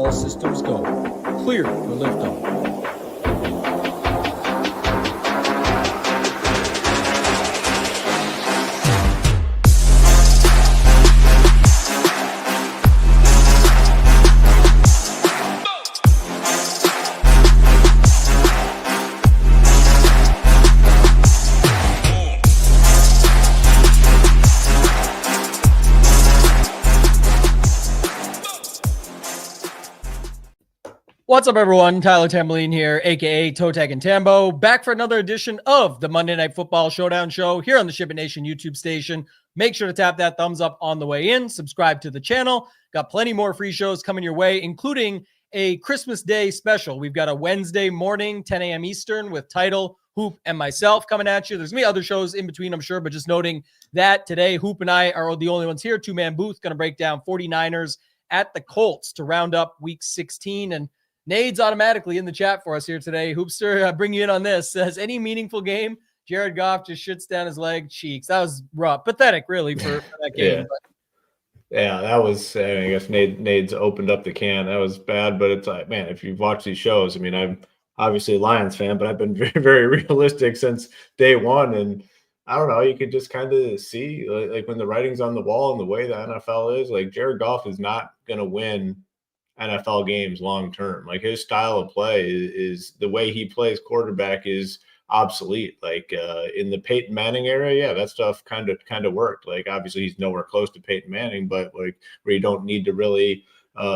all systems go. Clear for liftoff. What's up, everyone? Tyler Tamboline here, a.k.a. ToeTagginTambo, back for another edition of the Monday Night Football Showdown show here on the Ship It Nation YouTube station. Make sure to tap that thumbs up on the way in. Subscribe to the channel. Got plenty more free shows coming your way, including a Christmas Day special. We've got a Wednesday morning, 10 a.m. Eastern with Title, Hoop, and myself coming at you. There's going to be other shows in between, I'm sure, but just noting that today, Hoop and I are the only ones here. Two-man booth, going to break down 49ers at the Colts to round up Week 16, and Nade's automatically in the chat for us here today. Hoopster, bring you in on this. Says, any meaningful game, Jared Goff just shits down his leg cheeks. That was rough. Pathetic, really, for that game. Yeah, that was, I guess Nade's opened up the can. That was bad, but it's like, man, if you've watched these shows, I mean, I'm obviously a Lions fan, but I've been very, very realistic since day one. And I don't know, you could just kind of see, like when the writing's on the wall and the way the NFL is, like Jared Goff is not going to win NFL games long term. Like his style of play is the way he plays quarterback is obsolete. Like in the Peyton Manning era, yeah, that stuff kind of worked. Like obviously he's nowhere close to Peyton Manning, but like where you don't need to really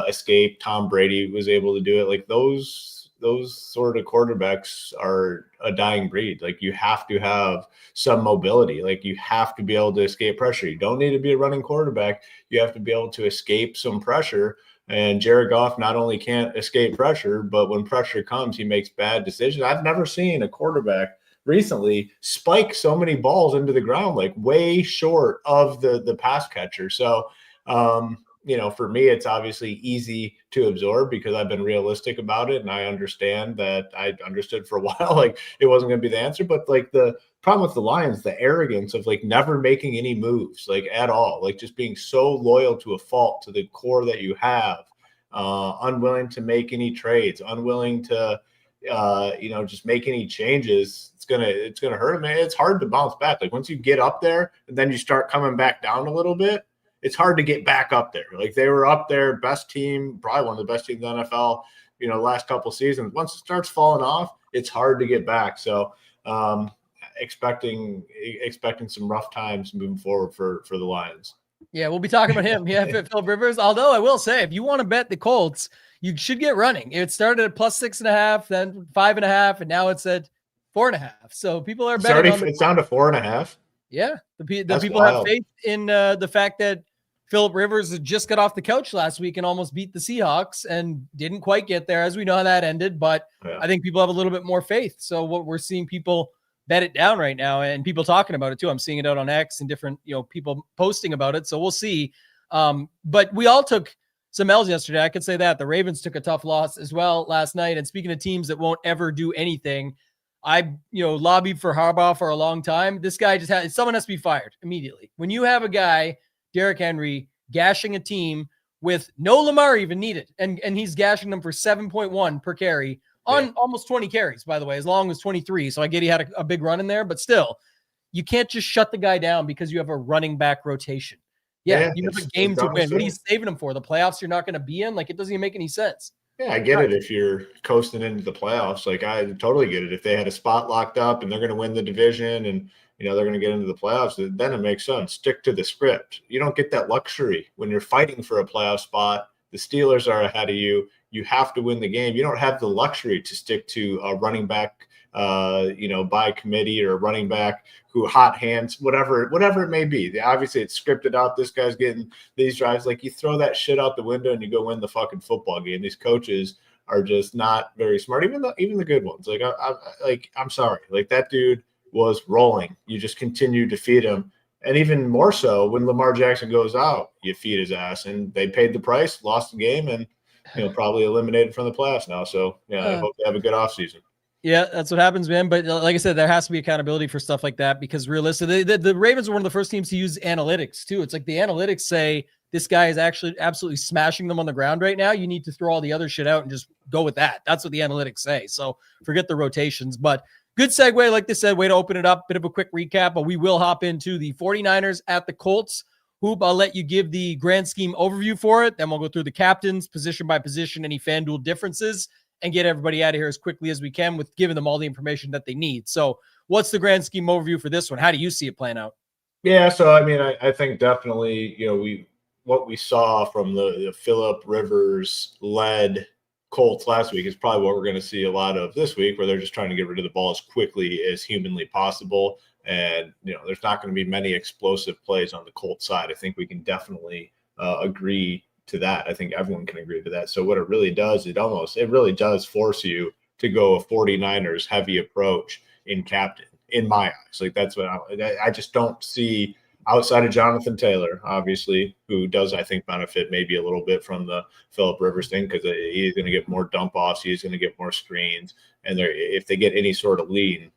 escape. Tom Brady was able to do it. Like those sort of quarterbacks are a dying breed. Like you have to have some mobility. Like you have to be able to escape pressure. You don't need to be a running quarterback. You have to be able to escape some pressure. And Jared Goff not only can't escape pressure, but when pressure comes, he makes bad decisions. I've never seen a quarterback recently spike so many balls into the ground, like way short of the pass catcher. So, for me, it's obviously easy to absorb because I've been realistic about it. And I understand that I understood for a while, like it wasn't going to be the answer. But like the problem with the Lions, the arrogance of like never making any moves, like at all, like just being so loyal to a fault, to the core that you have, unwilling to make any trades, unwilling to, just make any changes. It's gonna hurt them. It's hard to bounce back. Like once you get up there and then you start coming back down a little bit, it's hard to get back up there. Like they were up there, best team, probably one of the best teams in the NFL, last couple seasons. Once it starts falling off, it's hard to get back. So, expecting some rough times moving forward for the Lions. Yeah, we'll be talking about him. Yeah, Philip Rivers. Although I will say, if you want to bet the Colts, you should get running. It started at plus 6.5, then 5.5, and now it's at 4.5. So people are betting. It's down to 4.5. Yeah, the people wild. have faith in the fact that Philip Rivers just got off the couch last week and almost beat the Seahawks and didn't quite get there, as we know how that ended. But yeah. I think people have a little bit more faith. So what we're seeing people bet it down right now, and people talking about it too. I'm seeing it out on X and different, people posting about it. So we'll see. But we all took some L's yesterday. I could say that the Ravens took a tough loss as well last night. And speaking of teams that won't ever do anything, I, lobbied for Harbaugh for a long time. This guy someone has to be fired immediately. When you have a guy, Derrick Henry, gashing a team with no Lamar even needed, and he's gashing them for 7.1 per carry on almost 20 carries, by the way, as long as 23. So I get he had a big run in there, but still, you can't just shut the guy down because you have a running back rotation. Yeah, you have a game to win. What are you saving him for? The playoffs you're not going to be in? Like, it doesn't even make any sense. Yeah, I get it if you're coasting into the playoffs. Like, I totally get it. If they had a spot locked up and they're going to win the division and, they're going to get into the playoffs, then it makes sense. Stick to the script. You don't get that luxury when you're fighting for a playoff spot. The Steelers are ahead of you. You have to win the game. You don't have the luxury to stick to a running back, by committee, or a running back who hot hands, whatever it may be. Obviously, it's scripted out. This guy's getting these drives. Like, you throw that shit out the window and you go win the fucking football game. These coaches are just not very smart. Even the good ones. Like, I'm sorry. Like, that dude was rolling. You just continue to feed him. And even more so when Lamar Jackson goes out, you feed his ass. And they paid the price, lost the game, and probably eliminated from the playoffs now. So, I hope they have a good offseason. Yeah, that's what happens, man. But like I said, there has to be accountability for stuff like that, because realistically, the Ravens were one of the first teams to use analytics, too. It's like the analytics say this guy is actually absolutely smashing them on the ground right now, you need to throw all the other shit out and just go with that. That's what the analytics say. So forget the rotations, but good segue. Like they said, way to open it up. Bit of a quick recap, but we will hop into the 49ers at the Colts. Hoop, I'll let you give the grand scheme overview for it. Then we'll go through the captains, position by position, any FanDuel differences, and get everybody out of here as quickly as we can with giving them all the information that they need. So what's the grand scheme overview for this one? How do you see it playing out? Yeah, so I mean, I think definitely, what we saw from the Phillip Rivers led Colts last week is probably what we're going to see a lot of this week, where they're just trying to get rid of the ball as quickly as humanly possible. And, there's not going to be many explosive plays on the Colts side. I think we can definitely agree to that. I think everyone can agree to that. So what it really does, it really does force you to go a 49ers heavy approach in captain, in my eyes. Like, that's what I just don't see outside of Jonathan Taylor, obviously, who does, I think, benefit maybe a little bit from the Phillip Rivers thing, because he's going to get more dump offs, he's going to get more screens, and if they get any sort of lead,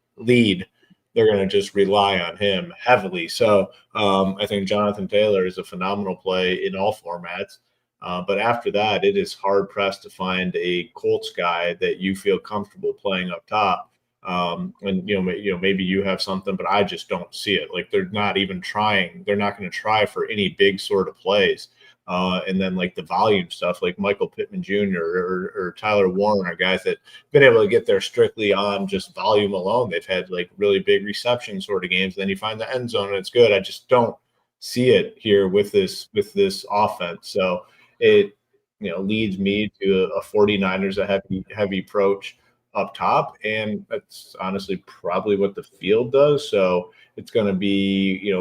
they're going to just rely on him heavily. So I think Jonathan Taylor is a phenomenal play in all formats. But after that, it is hard pressed to find a Colts guy that you feel comfortable playing up top. And maybe you have something, but I just don't see it. Like, they're not even trying. They're not going to try for any big sort of plays. And then like the volume stuff, like Michael Pittman Jr. or Tyler Warren are guys that have been able to get there strictly on just volume alone. They've had like really big reception sort of games. Then you find the end zone and it's good. I just don't see it here with this offense. So it leads me to a 49ers a heavy approach up top, and that's honestly probably what the field does. So it's going to be,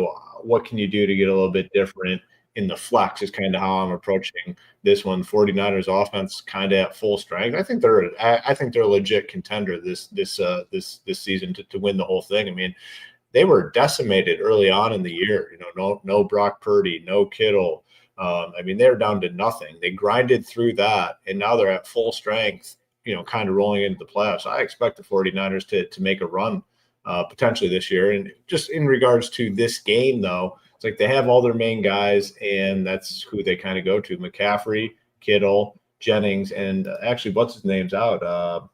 what can you do to get a little bit different in the flex is kind of how I'm approaching this one. 49ers offense kind of at full strength. I think they're a legit contender this season to win the whole thing. I mean, they were decimated early on in the year. No Brock Purdy, no Kittle. I mean, they're down to nothing. They grinded through that, and now they're at full strength, kind of rolling into the playoffs. I expect the 49ers to make a run potentially this year. And just in regards to this game, though, it's like they have all their main guys, and that's who they kind of go to. McCaffrey, Kittle, Jennings, and actually, what's his name's out?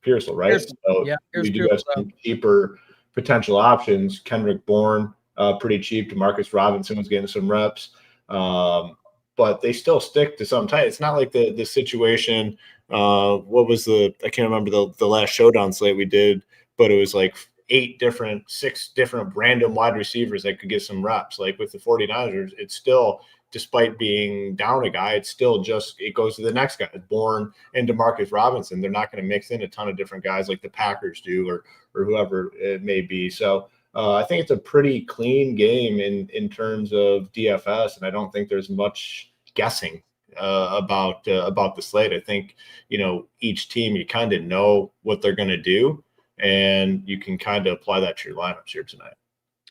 Pearsall, right? So yeah, we do have some cheaper potential options. Kendrick Bourne, pretty cheap. DeMarcus Robinson was getting some reps. But they still stick to some tight. It's not like the situation. What was I can't remember the last showdown slate we did, but it was like 6 different random wide receivers that could get some reps. Like with the 49ers, it's still, despite being down a guy, it's still it goes to the next guy. Bourne and DeMarcus Robinson. They're not going to mix in a ton of different guys like the Packers do or whoever it may be. So I think it's a pretty clean game in terms of DFS, and I don't think there's much guessing about the slate. I think each team, you kind of know what they're going to do, and you can kind of apply that to your lineups here tonight.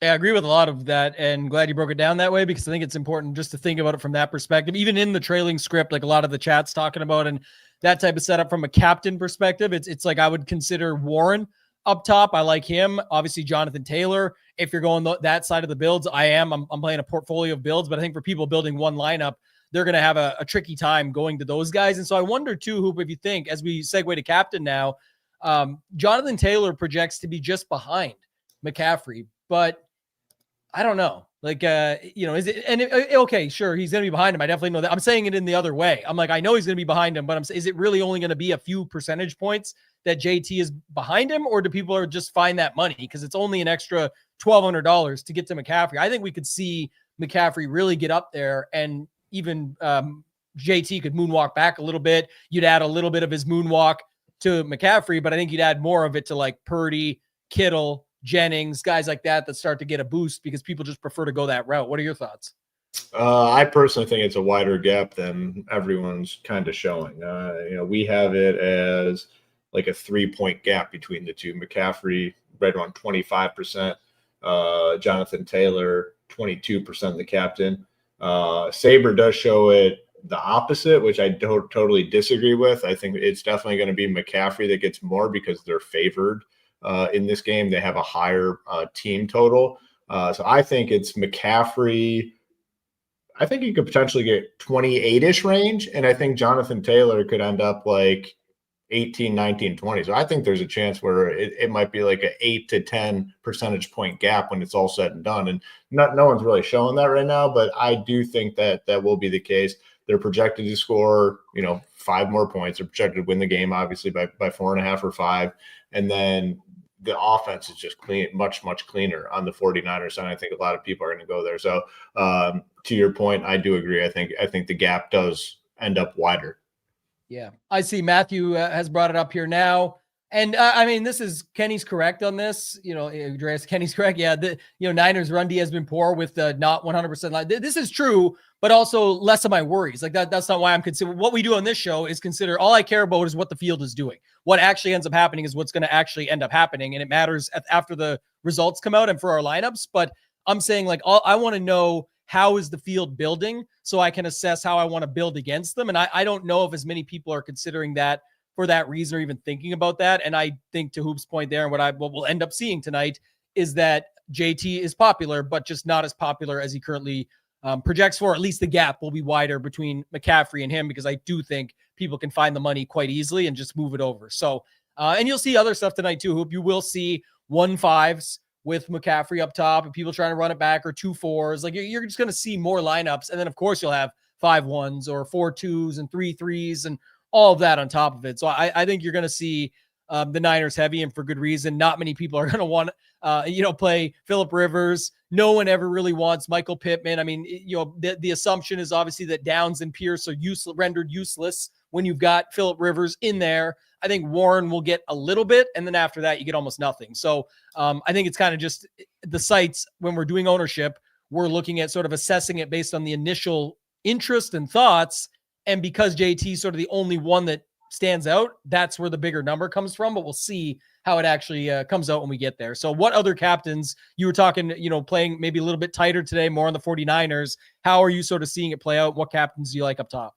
Yeah, I agree with a lot of that, and glad you broke it down that way, because I think it's important just to think about it from that perspective. Even in the trailing script, like a lot of the chat's talking about, and that type of setup from a captain perspective, it's like I would consider Warren up top. I like him. Obviously, Jonathan Taylor. If you're going that side of the builds, I'm playing a portfolio of builds, but I think for people building one lineup, they're going to have a tricky time going to those guys. And so I wonder too, Hoop, if you think, as we segue to captain now, Jonathan Taylor projects to be just behind McCaffrey, but I don't know. Like, is it, and okay, sure, he's going to be behind him. I definitely know that. I'm saying it in the other way. I'm like, I know he's going to be behind him, but is it really only going to be a few percentage points that JT is behind him, or do people are just find that money? Because it's only an extra $1,200 to get to McCaffrey. I think we could see McCaffrey really get up there, and even JT could moonwalk back a little bit. You'd add a little bit of his moonwalk to McCaffrey, but I think you'd add more of it to like Purdy, Kittle, Jennings, guys like that start to get a boost because people just prefer to go that route. What are your thoughts? I personally think it's a wider gap than everyone's kind of showing. We have it as like a 3-point gap between the two. McCaffrey right around 25%, Jonathan Taylor 22%, the captain. Sabre does show it the opposite, which I don't totally disagree with. I think it's definitely going to be McCaffrey that gets more because they're favored in this game. They have a higher team total. So I think it's McCaffrey. I think you could potentially get 28-ish range. And I think Jonathan Taylor could end up like 18, 19, 20. So I think there's a chance where it might be like an 8 to 10 percentage point gap when it's all said and done. And no one's really showing that right now, but I do think that will be the case. They're projected to score, 5 more points. They're projected to win the game, obviously, by 4.5 or 5. And then the offense is just clean, much, much cleaner on the 49ers. And I think a lot of people are going to go there. So to your point, I do agree. I think the gap does end up wider. Yeah, I see Matthew has brought it up here now. And this is Kenny's correct on this. Andreas, Kenny's correct. Yeah, Niners run D has been poor with not 100% line. This is true, but also less of my worries. Like that's not why I'm considering what we do on this show is consider all I care about is what the field is doing. What actually ends up happening is what's going to actually end up happening. And it matters after the results come out and for our lineups. But I'm saying I want to know how is the field building so I can assess how I want to build against them. And I don't know if as many people are considering that for that reason or even thinking about that. And I think to Hoop's point there, and what we'll end up seeing tonight is that JT is popular, but just not as popular as he currently projects for. At least the gap will be wider between McCaffrey and him, because I do think people can find the money quite easily and just move it over. So, and you'll see other stuff tonight too, Hoop. You will see 1-5s with McCaffrey up top and people trying to run it back, or 2-4s. Like you're just going to see more lineups. And then of course you'll have 5-1s or 4-2s and 3-3s and all of that on top of it. So I think you're going to see the Niners heavy, and for good reason. Not many people are going to want, play Phillip Rivers. No one ever really wants Michael Pittman. I mean, the assumption is obviously that Downs and Pierce are rendered useless when you've got Phillip Rivers in there. I think Warren will get a little bit, and then after that, you get almost nothing. So I think it's kind of just the sites when we're doing ownership, we're looking at sort of assessing it based on the initial interest and thoughts. And because JT is sort of the only one that stands out, that's where the bigger number comes from. But we'll see how it actually comes out when we get there. So what other captains you were talking, playing maybe a little bit tighter today, more on the 49ers. How are you sort of seeing it play out? What captains do you like up top?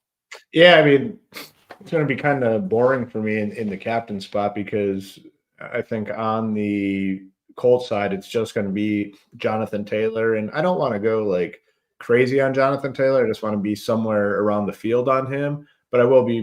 Yeah, I mean, it's going to be kind of boring for me in the captain spot, because I think on the Colts side, it's just going to be Jonathan Taylor. And I don't want to go like crazy on Jonathan Taylor. I just want to be somewhere around the field on him. But I will be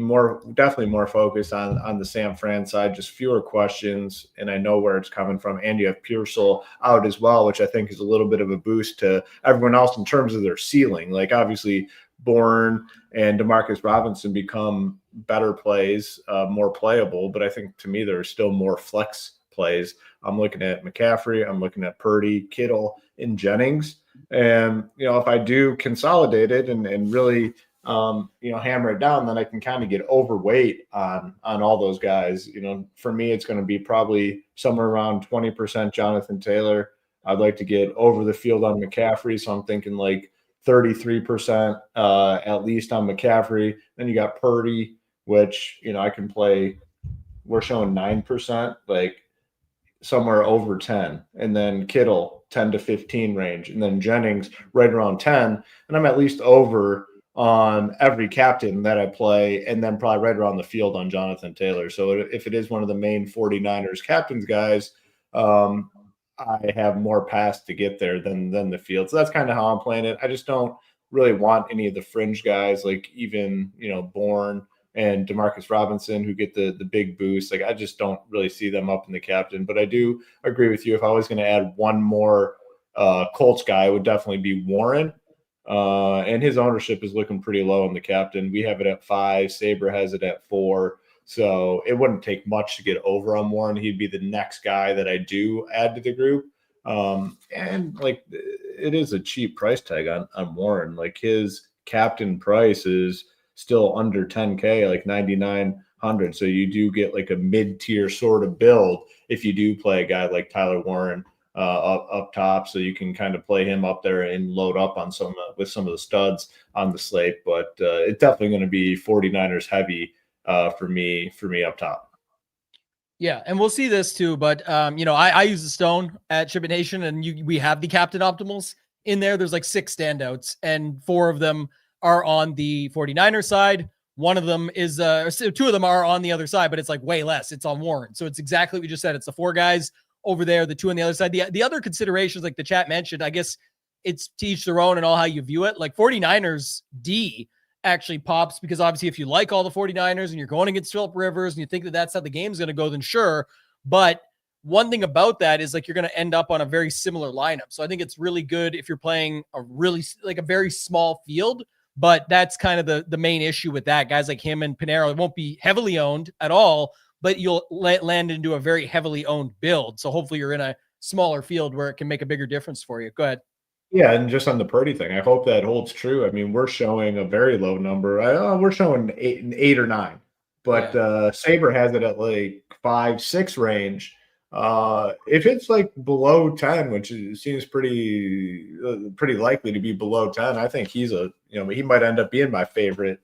definitely more focused on the San Fran side, just fewer questions. And I know where it's coming from. And you have Pearsall out as well, which I think is a little bit of a boost to everyone else in terms of their ceiling. Like obviously Bourne and Demarcus Robinson become better plays, more playable. But I think to me, there are still more flex plays. I'm looking at McCaffrey. I'm looking at Purdy, Kittle, and Jennings. And, if I do consolidate it and really, hammer it down, then I can kind of get overweight on all those guys. For me, it's going to be probably somewhere around 20% Jonathan Taylor. I'd like to get over the field on McCaffrey. So I'm thinking like 33% at least on McCaffrey. Then you got Purdy, which, I can play. We're showing 9%, like somewhere over 10. And then Kittle, 10 to 15 range. And then Jennings right around 10. And I'm at least over on every captain that I play, and then probably right around the field on Jonathan Taylor. So if it is one of the main 49ers captains guys, I have more pass to get there than the field. So that's kind of how I'm playing it. I just don't really want any of the fringe guys, like even, Bourne and Demarcus Robinson, who get the big boost. Like I just don't really see them up in the captain. But I do agree with you. If I was going to add one more Colts guy, it would definitely be Warren. And his ownership is looking pretty low on the captain. We have it at 5. Sabre has it at 4. So it wouldn't take much to get over on Warren. He'd be the next guy that I do add to the group. And like it is a cheap price tag on Warren. Like his captain price is still under 10K, like 9,900. So you do get like a mid-tier sort of build if you do play a guy like Tyler Warren up top, so you can kind of play him up there and load up on with some of the studs on the slate. But it's definitely going to be 49ers heavy for me up top. Yeah, and we'll see this too. But I use the Stone at Ship It Nation, and we have the captain optimals in there. There's like 6 standouts, and 4 of them are on the 49ers side. One of them is 2 of them are on the other side, but it's like way less. It's on Warren. So it's exactly what you just said. It's the 4 guys over there, the 2 on the other side. The other considerations, like the chat mentioned, I guess it's to each their own and all how you view it. Like 49ers D actually pops because obviously if you like all the 49ers and you're going against Phillip Rivers and you think that that's how the game's going to go, then sure. But one thing about that is like you're going to end up on a very similar lineup. So I think it's really good if you're playing a very small field, but that's kind of the main issue with that. Guys like him and Pinero won't be heavily owned at all, but you'll land into a very heavily owned build. So hopefully you're in a smaller field where it can make a bigger difference for you. Go ahead. Yeah, and just on the Purdy thing, I hope that holds true. I mean, we're showing a very low number. We're showing eight or 9, but Saber has it at like 5, 6 range. If it's like below 10, which seems pretty likely to be below 10, I think he might end up being my favorite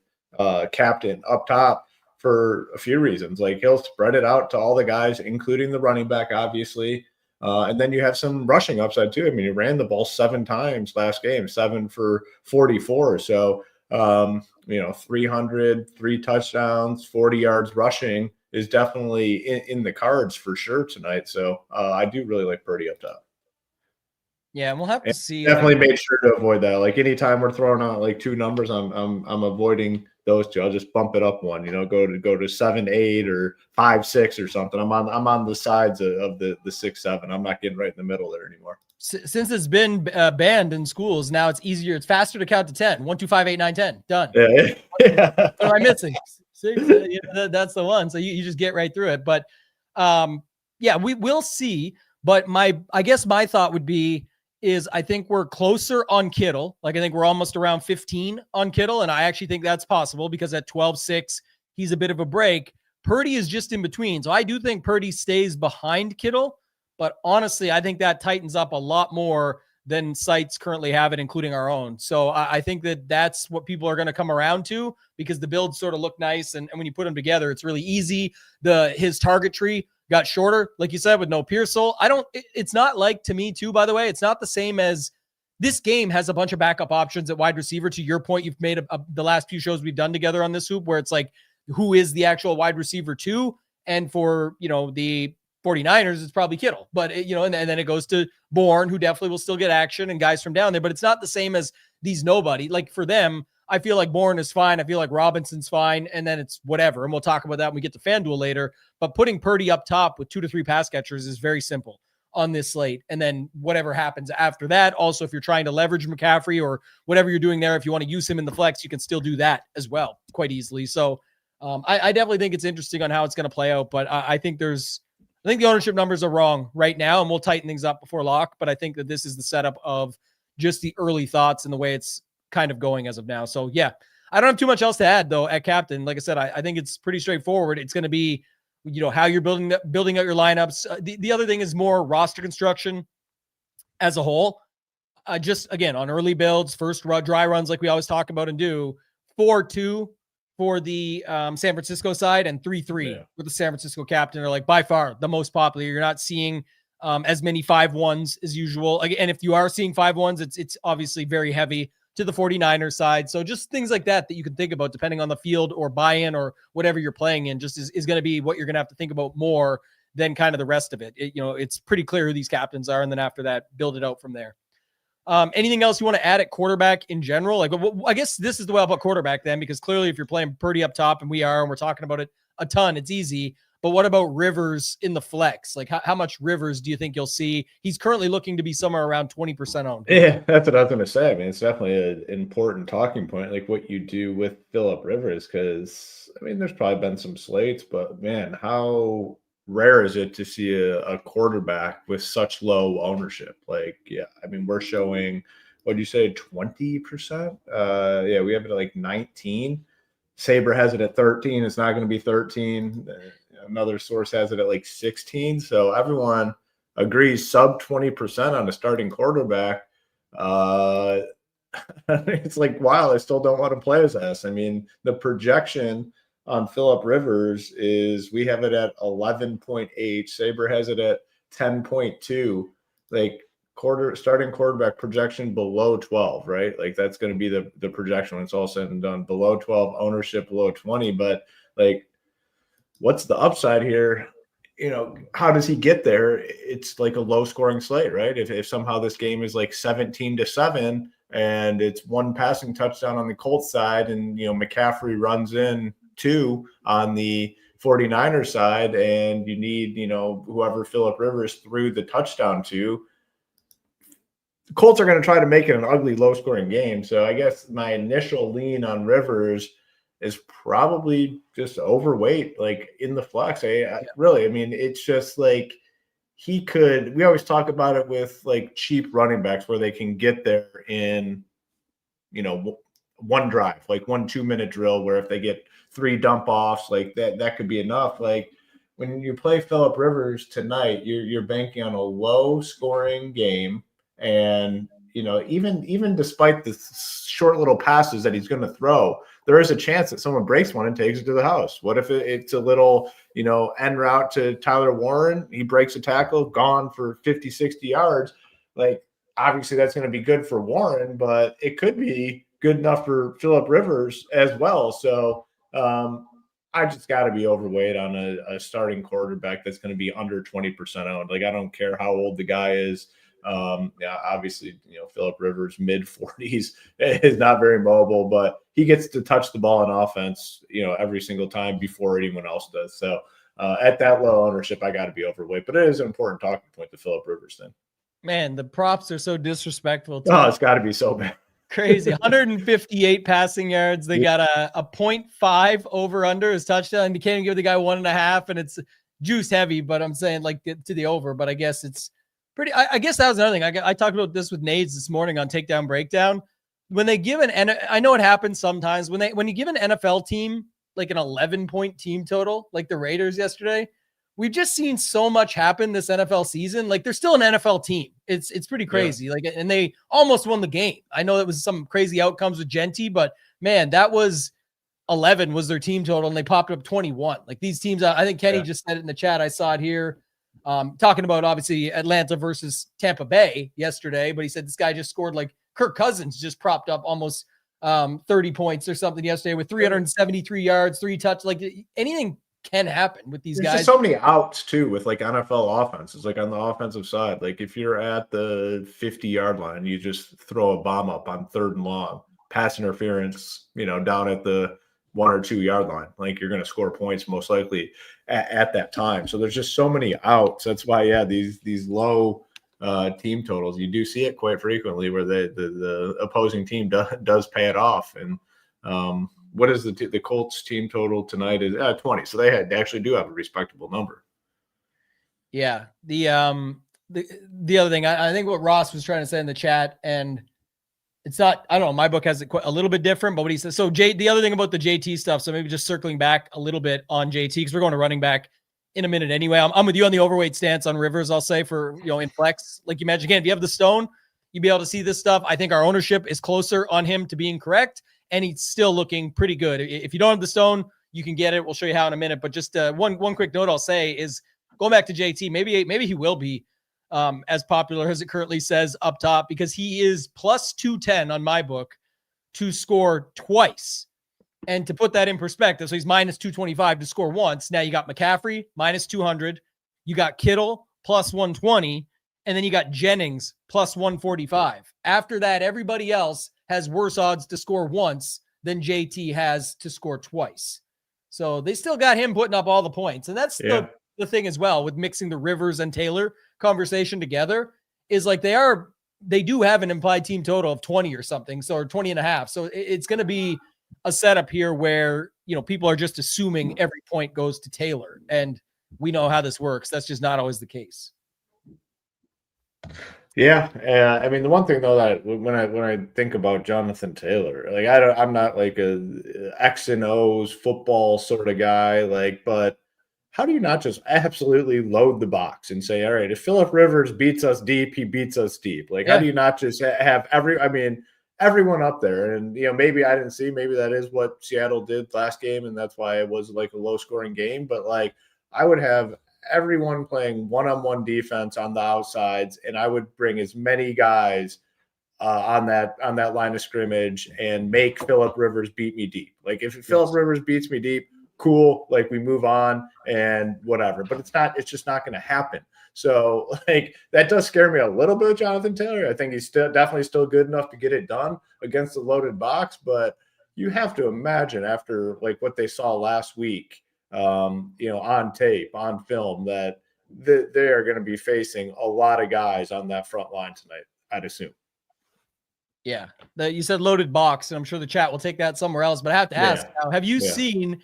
captain up top for a few reasons. Like he'll spread it out to all the guys, including the running back, obviously. And then you have some rushing upside too. I mean, he ran the ball 7 times last game, 7 for 44. So, 300, 3 touchdowns, 40 yards rushing is definitely in the cards for sure tonight. So I do really like Purdy up top. Yeah, and we'll have to see. Definitely made sure to avoid that. Like anytime we're throwing out like 2 numbers, I'm avoiding those 2. I'll just bump it up 1. Go to 7, 8 or 5, 6 or something. I'm on the sides of the 6, 7. I'm not getting right in the middle there anymore. Since it's been banned in schools, now it's easier. It's faster to count to 10. 1, 2, 5, 8, 9, 10. Done. Yeah. What am I missing? 6. That's the one. So you just get right through it. But we will see. But I guess my thought would be is I think we're closer on Kittle. Like I think we're almost around 15 on Kittle. And I actually think that's possible because at 12-6, he's a bit of a break. Purdy is just in between. So I do think Purdy stays behind Kittle. But honestly, I think that tightens up a lot more than sites currently have it, including our own. So I think that's what people are going to come around to because the builds sort of look nice. And when you put them together, it's really easy. His target tree got shorter, like you said, with no Pearsall. It's not like, to me too, by the way, it's not the same as this game has a bunch of backup options at wide receiver. To your point, you've made the last few shows we've done together on this hoop where it's like, who is the actual wide receiver 2? And for, the 49ers, it's probably Kittle, but and then it goes to Bourne, who definitely will still get action and guys from down there, but it's not the same as these nobody. Like for them, I feel like Bourne is fine. I feel like Robinson's fine. And then it's whatever. And we'll talk about that when we get to FanDuel later, but putting Purdy up top with 2 to 3 pass catchers is very simple on this slate. And then whatever happens after that, also, if you're trying to leverage McCaffrey or whatever you're doing there, if you want to use him in the flex, you can still do that as well quite easily. So I definitely think it's interesting on how it's going to play out, but I think the ownership numbers are wrong right now, and we'll tighten things up before lock. But I think that this is the setup of just the early thoughts and the way it's kind of going as of now. So yeah, I don't have too much else to add though at captain. Like I said, I think it's pretty straightforward. It's going to be, how you're building out your lineups. The other thing is more roster construction as a whole. Just again, on early builds, first dry runs, like we always talk about and do, 4-2 for the San Francisco side and 3-3 with the San Francisco captain are like by far the most popular. You're not seeing as many 5-1s as usual. And if you are seeing 5-1s, it's obviously very heavy to the 49ers side. So just things like that you can think about depending on the field or buy-in or whatever you're playing in just is going to be what you're going to have to think about more than kind of the rest of it. It's pretty clear who these captains are. And then after that, build it out from there. Anything else you want to add at quarterback in general? Like, I guess this is the way about quarterback then, because clearly if you're playing Purdy up top and we're talking about it a ton, it's easy. But what about Rivers in the flex? Like how much Rivers do you think you'll see? He's currently looking to be somewhere around 20% owned. Yeah, that's what I was going to say. I mean, it's definitely an important talking point, like what you do with Phillip Rivers, because there's probably been some slates, but man, how rare is it to see a quarterback with such low ownership? Like, yeah, we're showing, what do you say, 20%? Yeah, we have it at like 19. Saber has it at 13. It's not going to be 13. Another source has it at like 16. So everyone agrees sub 20% on a starting quarterback. It's like, wow, I still don't want to play his ass. The projection on Phillip Rivers is we have it at 11.8. Saber has it at 10.2. Like starting quarterback projection below 12, right? Like that's going to be the projection when it's all said and done. Below 12, ownership below 20. But like, what's the upside here? how does he get there? It's like a low scoring slate, right? If somehow this game is like 17-7 and it's one passing touchdown on the Colts side and, McCaffrey runs in 2 on the 49ers side and you need, whoever Phillip Rivers threw the touchdown to, the Colts are going to try to make it an ugly, low-scoring game. So I guess my initial lean on Rivers is probably just overweight, like in the flex. It's just like we always talk about it with like cheap running backs where they can get there in, one drive, like 1 2-minute drill where if they get 3 dump offs, like that could be enough. Like when you play Phillip Rivers tonight, you're banking on a low-scoring game. And, even despite the short little passes that he's going to throw, there is a chance that someone breaks one and takes it to the house. What if it's a little, en route to Tyler Warren? He breaks a tackle, gone for 50, 60 yards. Like, obviously that's going to be good for Warren, but it could be good enough for Phillip Rivers as well. So I just got to be overweight on a starting quarterback that's going to be under 20% owned. Like, I don't care how old the guy is. Obviously, Phillip Rivers mid-40s is not very mobile, but he gets to touch the ball in offense, every single time before anyone else does. So at that low ownership, I got to be overweight, but it is an important talking point, the Phillip Rivers thing. Man, the props are so disrespectful. It's got to be so bad. Crazy. 158 passing yards. They got a 0.5 over under his touchdown. You can't even give the guy 1.5, and it's juice heavy, but I'm saying like to the over, but I guess it's pretty. I guess that was another thing. I talked about this with Nades this morning on Takedown Breakdown. When they give I know it happens sometimes when you give an NFL team like an 11-point team total, like the Raiders yesterday, we've just seen so much happen this NFL season. Like they're still an NFL team. It's pretty crazy. Yeah. Like, and they almost won the game. I know that was some crazy outcomes with Genty, but man, that was 11 was their team total and they popped up 21. Like these teams, I think Kenny just said it in the chat. I saw it here. Talking about obviously Atlanta versus Tampa Bay yesterday, but he said this guy just scored like Kirk Cousins just propped up almost 30 points or something yesterday with 373 yards, 3 touch. Like anything can happen with these guys. There's so many outs too with like NFL offenses, like on the offensive side. Like if you're at the 50-yard line, you just throw a bomb up on 3rd and long, pass interference, down at the 1 or 2 yard line. Like you're going to score points most likely at that time. So there's just so many outs. That's why, these low team totals, you do see it quite frequently where the opposing team does pay it off. And what is the Colts team total tonight is 20. So they actually do have a respectable number. Yeah. The other thing, I think what Ross was trying to say in the chat, and it's not, I don't know, my book has it a little bit different, but what he says, so the other thing about the JT stuff, so maybe just circling back a little bit on JT, because we're going to running back in a minute anyway. I'm with you on the overweight stance on Rivers, I'll say, for, in flex. Like you imagine, again, if you have the stone, you'd be able to see this stuff. I think our ownership is closer on him to being correct, and he's still looking pretty good. If you don't have the stone, you can get it. We'll show you how in a minute, but just one quick note I'll say is going back to JT, maybe he will be as popular as it currently says up top, because he is plus 210 on my book to score twice. And to put that in perspective, so he's minus 225 to score once. Now you got McCaffrey minus 200, you got Kittle plus 120, and then you got Jennings plus 145. After that, everybody else has worse odds to score once than JT has to score twice. So they still got him putting up all the points. And that's the thing as well with mixing the Rivers and Taylor conversation together, is like they do have an implied team total of 20 or something, so or 20 and a half. So it's going to be a setup here where people are just assuming every point goes to Taylor, and we know how this works. That's just not always the case. Yeah, I mean the one thing though that when I think about Jonathan Taylor, like I'm not like a X and O's football sort of guy, like, but how do you not just absolutely load the box and say, all right, if Phillip Rivers beats us deep, he beats us deep? Like, how do you not just have everyone up there? And, maybe I didn't see, maybe that is what Seattle did last game, and that's why it was like a low-scoring game. But, like, I would have everyone playing one-on-one defense on the outsides, and I would bring as many guys on that line of scrimmage and make Phillip Rivers beat me deep. Like, if Phillip Rivers beats me deep, cool, like we move on and whatever. But it's just not going to happen. So like that does scare me a little bit, Jonathan Taylor. I think he's definitely still good enough to get it done against the loaded box, but you have to imagine after like what they saw last week, on tape, on film, that they are going to be facing a lot of guys on that front line tonight, I'd assume. Yeah, you said loaded box, and I'm sure the chat will take that somewhere else. But I have to ask now: have you seen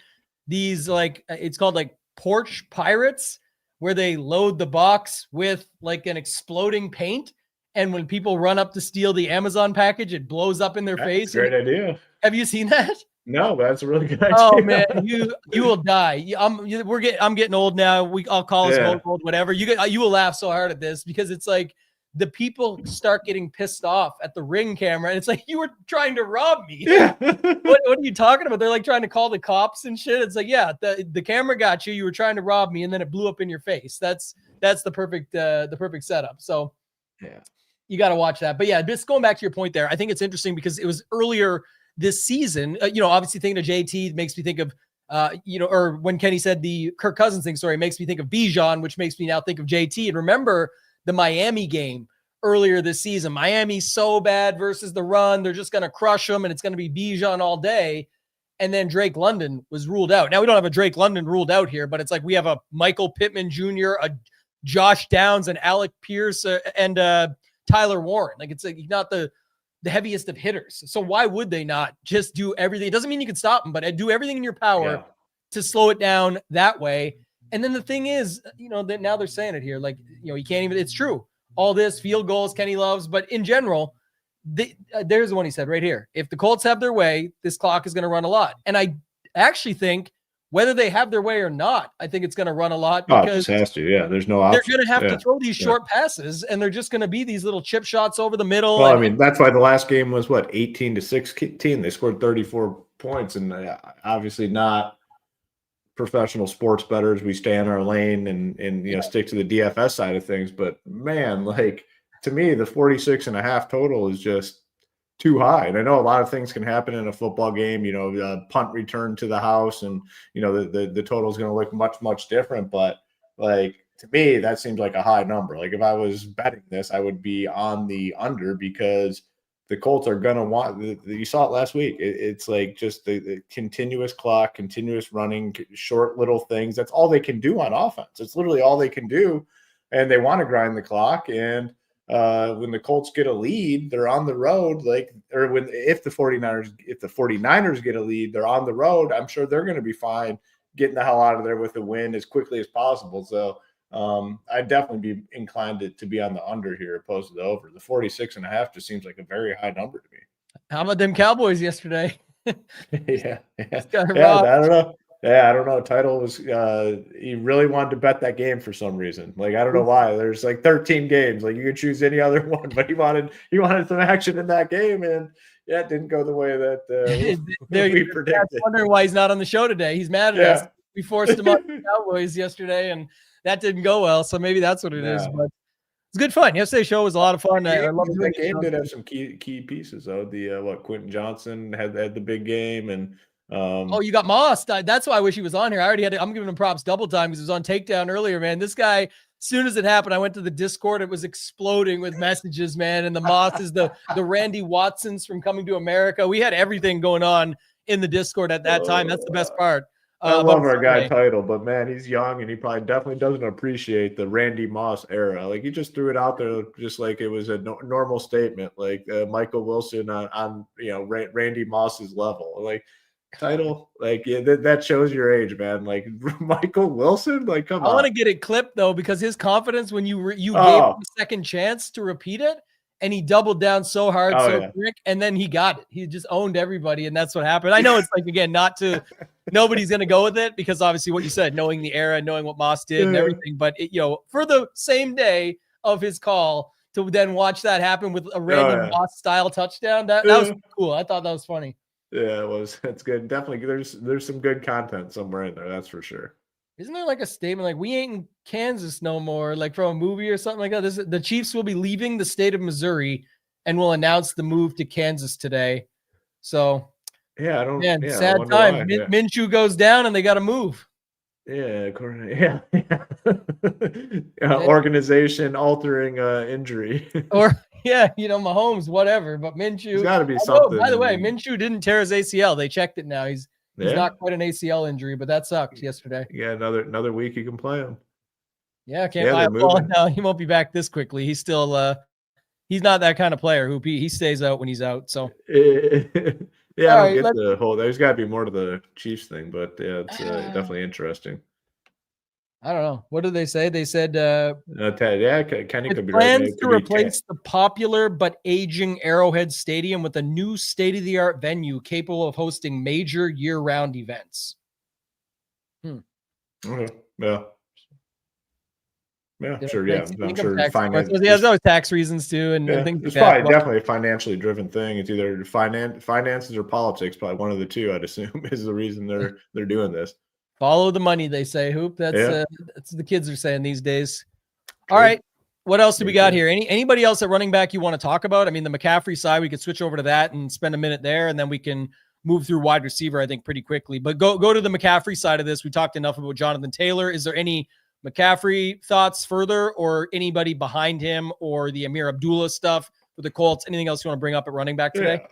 these? Like, it's called like porch pirates, where they load the box with like an exploding paint, and when people run up to steal the Amazon package, it blows up in their face. Great idea. Have you seen that? No, that's a really good idea. Oh man, you will die. I'm getting old now. I'll call us old, whatever. You will laugh so hard at this because it's like the people start getting pissed off at the Ring camera, and it's like, you were trying to rob me. Yeah. What are you talking about? They're like trying to call the cops and shit. It's like, yeah, the camera got you. You were trying to rob me, and then it blew up in your face. That's the perfect setup. So yeah, you got to watch that. But yeah, just going back to your point there, I think it's interesting because it was earlier this season. Obviously thinking of JT makes me think of or when Kenny said the Kirk Cousins thing, sorry, makes me think of Bijan, which makes me now think of JT. And remember the Miami game earlier this season. Miami's so bad versus the run. They're just going to crush them, and it's going to be Bijan all day. And then Drake London was ruled out. Now, we don't have a Drake London ruled out here, but it's like we have a Michael Pittman Jr., a Josh Downs, and Alec Pierce, and Tyler Warren. Like, it's like not the heaviest of hitters. So why would they not just do everything? It doesn't mean you can stop them, but do everything in your power to slow it down that way. And then the thing is, that now they're saying it here, like, you can't even, it's true. All this field goals Kenny loves, but in general, there's the one he said right here. If the Colts have their way, this clock is going to run a lot. And I actually think whether they have their way or not, I think it's going to run a lot because it has to. Yeah, there's no option. They're going to have to throw these short passes, and they're just going to be these little chip shots over the middle. Well, I mean, that's why the last game was 18-16. They scored 34 points, and obviously not professional sports bettors. We stay in our lane and stick to the DFS side of things. But man, like, to me, the 46.5 total is just too high. And I know a lot of things can happen in a football game, punt return to the house, and the total is going to look much, much different. But like, to me, that seems like a high number. Like, if I was betting this, I would be on the under, because the Colts are going to want, you saw it last week. It's like just the continuous clock, continuous running, short little things. That's all they can do on offense. It's literally all they can do. And they want to grind the clock. And when the Colts get a lead, they're on the road. If the 49ers get a lead, they're on the road. I'm sure they're going to be fine getting the hell out of there with a win as quickly as possible. So I'd definitely be inclined to be on the under here opposed to the over. The 46.5 just seems like a very high number to me. How about them Cowboys yesterday? Yeah. I don't know. Yeah, I don't know. Title was he really wanted to bet that game for some reason. Like, I don't know why. There's like 13 games. Like, you could choose any other one, but he wanted some action in that game, and it didn't go the way that we predicted. I'm wondering why he's not on the show today. He's mad at us. We forced him on the Cowboys yesterday, and that didn't go well. So maybe that's what it is. But it's good fun. Yesterday's show was a lot of fun. I love that game. Did have some key pieces though. The Quentin Johnson had the big game, and you got Moss. That's why I wish he was on here. I already had I'm giving him props double time because he was on Takedown earlier, man. This guy, as soon as it happened, I went to the Discord. It was exploding with messages, man. And the Moss is the Randy Watsons from Coming to America. We had everything going on in the Discord at that time. That's the best part. I love our guy Title, but man, he's young and he probably definitely doesn't appreciate the Randy Moss era. Like, he just threw it out there just like it was a normal statement, like Michael Wilson on Randy Moss's level. Like, Title, like, that shows your age, man. Like, Michael Wilson, like, come on. I want to get it clipped though, because his confidence when you gave him a second chance to repeat it, and he doubled down so hard, quick, and then he got it. He just owned everybody, and that's what happened. I know it's like, again, nobody's going to go with it, because obviously what you said, knowing the era, knowing what Moss did and everything, but for the same day of his call to then watch that happen with a random Moss style touchdown, that was cool. I thought that was funny. Yeah, it was. That's good. Definitely, there's some good content somewhere in there. That's for sure. Isn't there like a statement like, we ain't in Kansas no more, like from a movie or something like that? The Chiefs will be leaving the state of Missouri and will announce the move to Kansas today. So Yeah, I don't. Man, Yeah, I sad wonder times. why. Yeah. Minshew goes down and they got to move. Yeah, yeah. Organization altering injury. Or yeah, Mahomes, whatever. But There's Minshew. got to be Although, by the way, something. Minshew didn't tear his ACL. They checked it now. He's Yeah, not quite an ACL injury, but that sucked yesterday. yeah. Another week you can play him. Yeah, can't. Yeah, they're Well, moving. no, he won't be back this quickly. He's still. He's not that kind of player. He stays out when he's out. So. Yeah, I All don't right, get the whole. There's got to be more to the Chiefs thing, but yeah, it's definitely interesting. I don't know. What did they say? They said Kenny could be right. plans It to replace the popular but aging Arrowhead Stadium with a new state-of-the-art venue capable of hosting major year-round events. Okay. Yeah. Yeah, sure. Yeah, I'm sure finance. There's always tax reasons too, and things like it's that. probably definitely a financially driven thing. It's either finances or politics. Probably one of the two. I'd assume is the reason they're doing this. Follow the money, they say. Hoop. That's the kids are saying these days. True. All right. What else do we got here? Anybody else at running back you want to talk about? I mean, the McCaffrey side, we could switch over to that and spend a minute there, and then we can move through wide receiver, I think, pretty quickly. But go to the McCaffrey side of this. We talked enough about Jonathan Taylor. Is there any McCaffrey thoughts further, or anybody behind him, or the Amir Abdullah stuff with the Colts? Anything else you want to bring up at running back today? Yeah.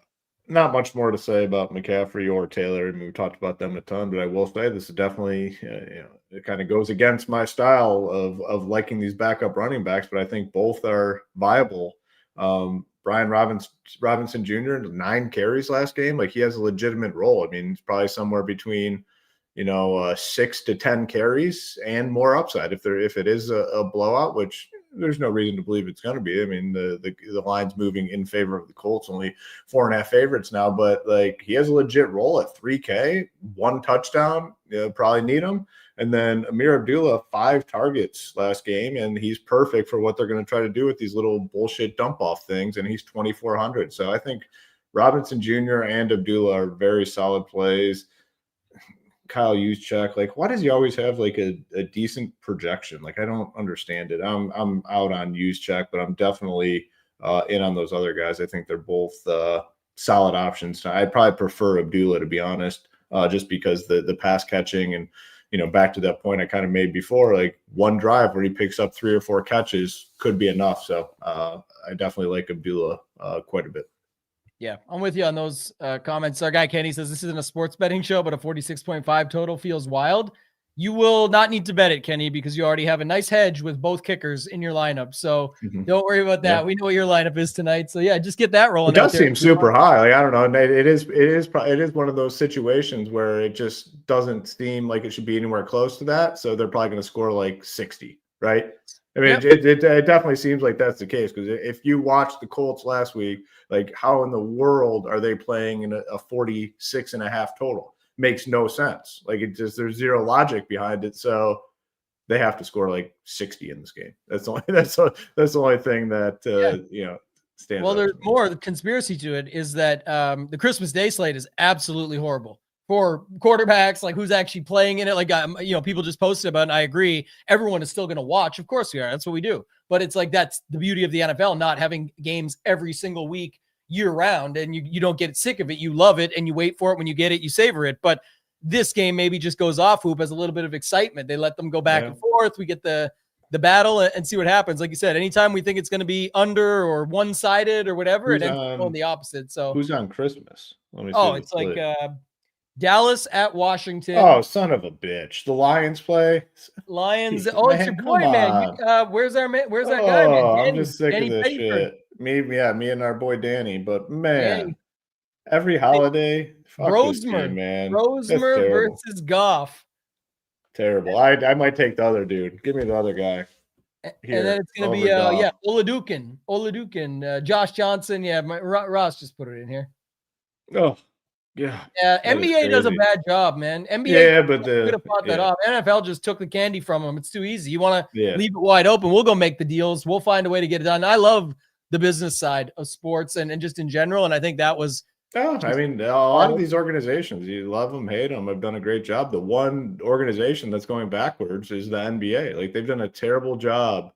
Not much more to say about McCaffrey or Taylor. I mean, we talked about them a ton, but I will say this is definitely, it kind of goes against my style of liking these backup running backs, but I think both are viable. Brian Robinson Jr., 9 carries last game. Like, he has a legitimate role. I mean, it's probably somewhere between, 6 to 10 carries and more upside if it is a blowout, which there's no reason to believe it's going to be. I mean, the line's moving in favor of the Colts, only 4.5 favorites now, but like, he has a legit role at 3K, 1 touchdown, probably need him. And then Amir Abdullah, 5 targets last game, and he's perfect for what they're going to try to do with these little bullshit dump off things. And he's 2,400. So I think Robinson Jr. and Abdullah are very solid plays. Kyle Juszczyk, like, why does he always have like a decent projection? Like, I don't understand it. I'm out on Juszczyk, but I'm definitely in on those other guys. I think they're both solid options. I'd probably prefer Abdullah, to be honest, just because the pass catching and, back to that point I kind of made before, like, one drive where he picks up 3 or 4 catches could be enough. So I definitely like Abdullah quite a bit. Yeah, I'm with you on those comments. Our guy Kenny says this isn't a sports betting show, but a 46.5 total feels wild. You will not need to bet it, Kenny, because you already have a nice hedge with both kickers in your lineup. So don't worry about that. Yeah. We know what your lineup is tonight. So yeah, just get that rolling. It does seem super high. Like, I don't know. It is one of those situations where it just doesn't seem like it should be anywhere close to that. So they're probably going to score like 60, right? I mean, it definitely seems like that's the case, because if you watched the Colts last week, like, how in the world are they playing in a 46.5 total? Makes no sense. Like, there's zero logic behind it. So they have to score like 60 in this game. That's the only thing that stands. Well, there's more. The conspiracy to it is that the Christmas Day slate is absolutely horrible for quarterbacks, like who's actually playing in it. Like, people just posted about it, and I agree. Everyone is still going to watch. Of course we are. That's what we do. But it's like, that's the beauty of the NFL, not having games every single week year round, and you don't get sick of it. You love it, and you wait for it. When you get it, you savor it. But this game maybe just goes off hoop as a little bit of excitement. They let them go back and forth. We get the battle and see what happens. Like you said, anytime we think it's going to be under or one-sided or whatever, it ends up going the opposite. So who's on Christmas? Let me see. Oh, it's like Dallas at Washington. Oh, son of a bitch! The Lions play. Lions. Oh, man, it's your boy, man. Where's that guy, man? Danny, I'm just sick Danny of this Pettiford. shit. Me and our boy Danny. But man, every holiday, fuck this team, man. Rosemer versus Goff. Terrible. I might take the other dude. Give me the other guy. Here, and then it's going to be Oladukin, Josh Johnson. Yeah, Ross just put it in here. Oh, yeah. NBA does a bad job, man. NBA could have fought that off. NFL just took the candy from them. It's too easy. You want to leave it wide open, we'll go make the deals. We'll find a way to get it done. I love the business side of sports and just in general, and I think that was I mean, a lot of these organizations, you love them, hate them, have done a great job. The one organization that's going backwards is the NBA. Like, they've done a terrible job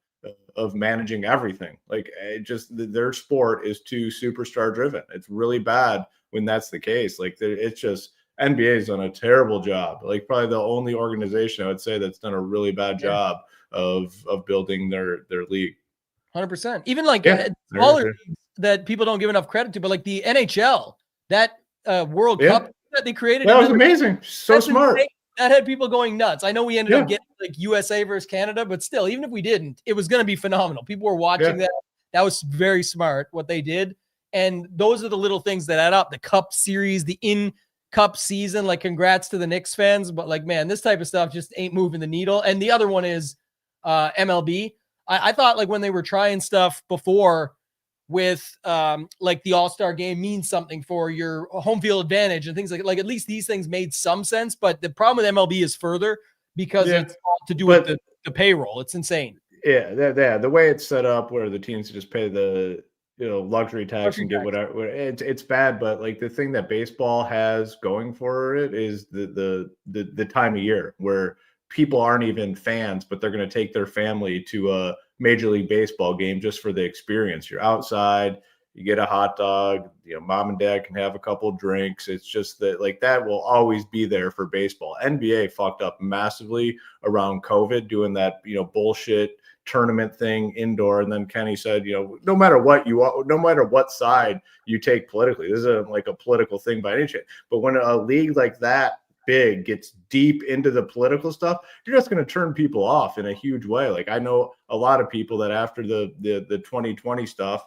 of managing everything. Like, their sport is too superstar driven. It's really bad when that's the case. Like it's just NBA's done a terrible job. Like probably the only organization I would say that's done a really bad job of building their league. 100%. Even like smaller leagues that people don't give enough credit to, but like the NHL, that World Cup that they created. That was amazing. So smart. Insane. That had people going nuts. I know we ended up getting like USA versus Canada, but still, even if we didn't, it was going to be phenomenal. People were watching that. That was very smart what they did. And those are the little things that add up. The Cup series, the in-Cup season, like congrats to the Knicks fans. But like, man, this type of stuff just ain't moving the needle. And the other one is MLB. I thought like when they were trying stuff before with like the All-Star game means something for your home field advantage and things like at least these things made some sense. But the problem with MLB is further because it's all to do with the payroll. It's insane. Yeah, the way it's set up where the teams just pay the luxury tax and get whatever, it's bad. But like the thing that baseball has going for it is the time of year where people aren't even fans, but they're going to take their family to a Major League Baseball game just for the experience. You're outside, you get a hot dog, mom and dad can have a couple drinks. It's just that like that will always be there for baseball. NBA fucked up massively around COVID doing that, bullshit tournament thing indoor. And then Kenny said, no matter what side you take politically, this isn't like a political thing by any chance, but when a league like that big gets deep into the political stuff, you're just going to turn people off in a huge way. Like I know a lot of people that after the 2020 stuff,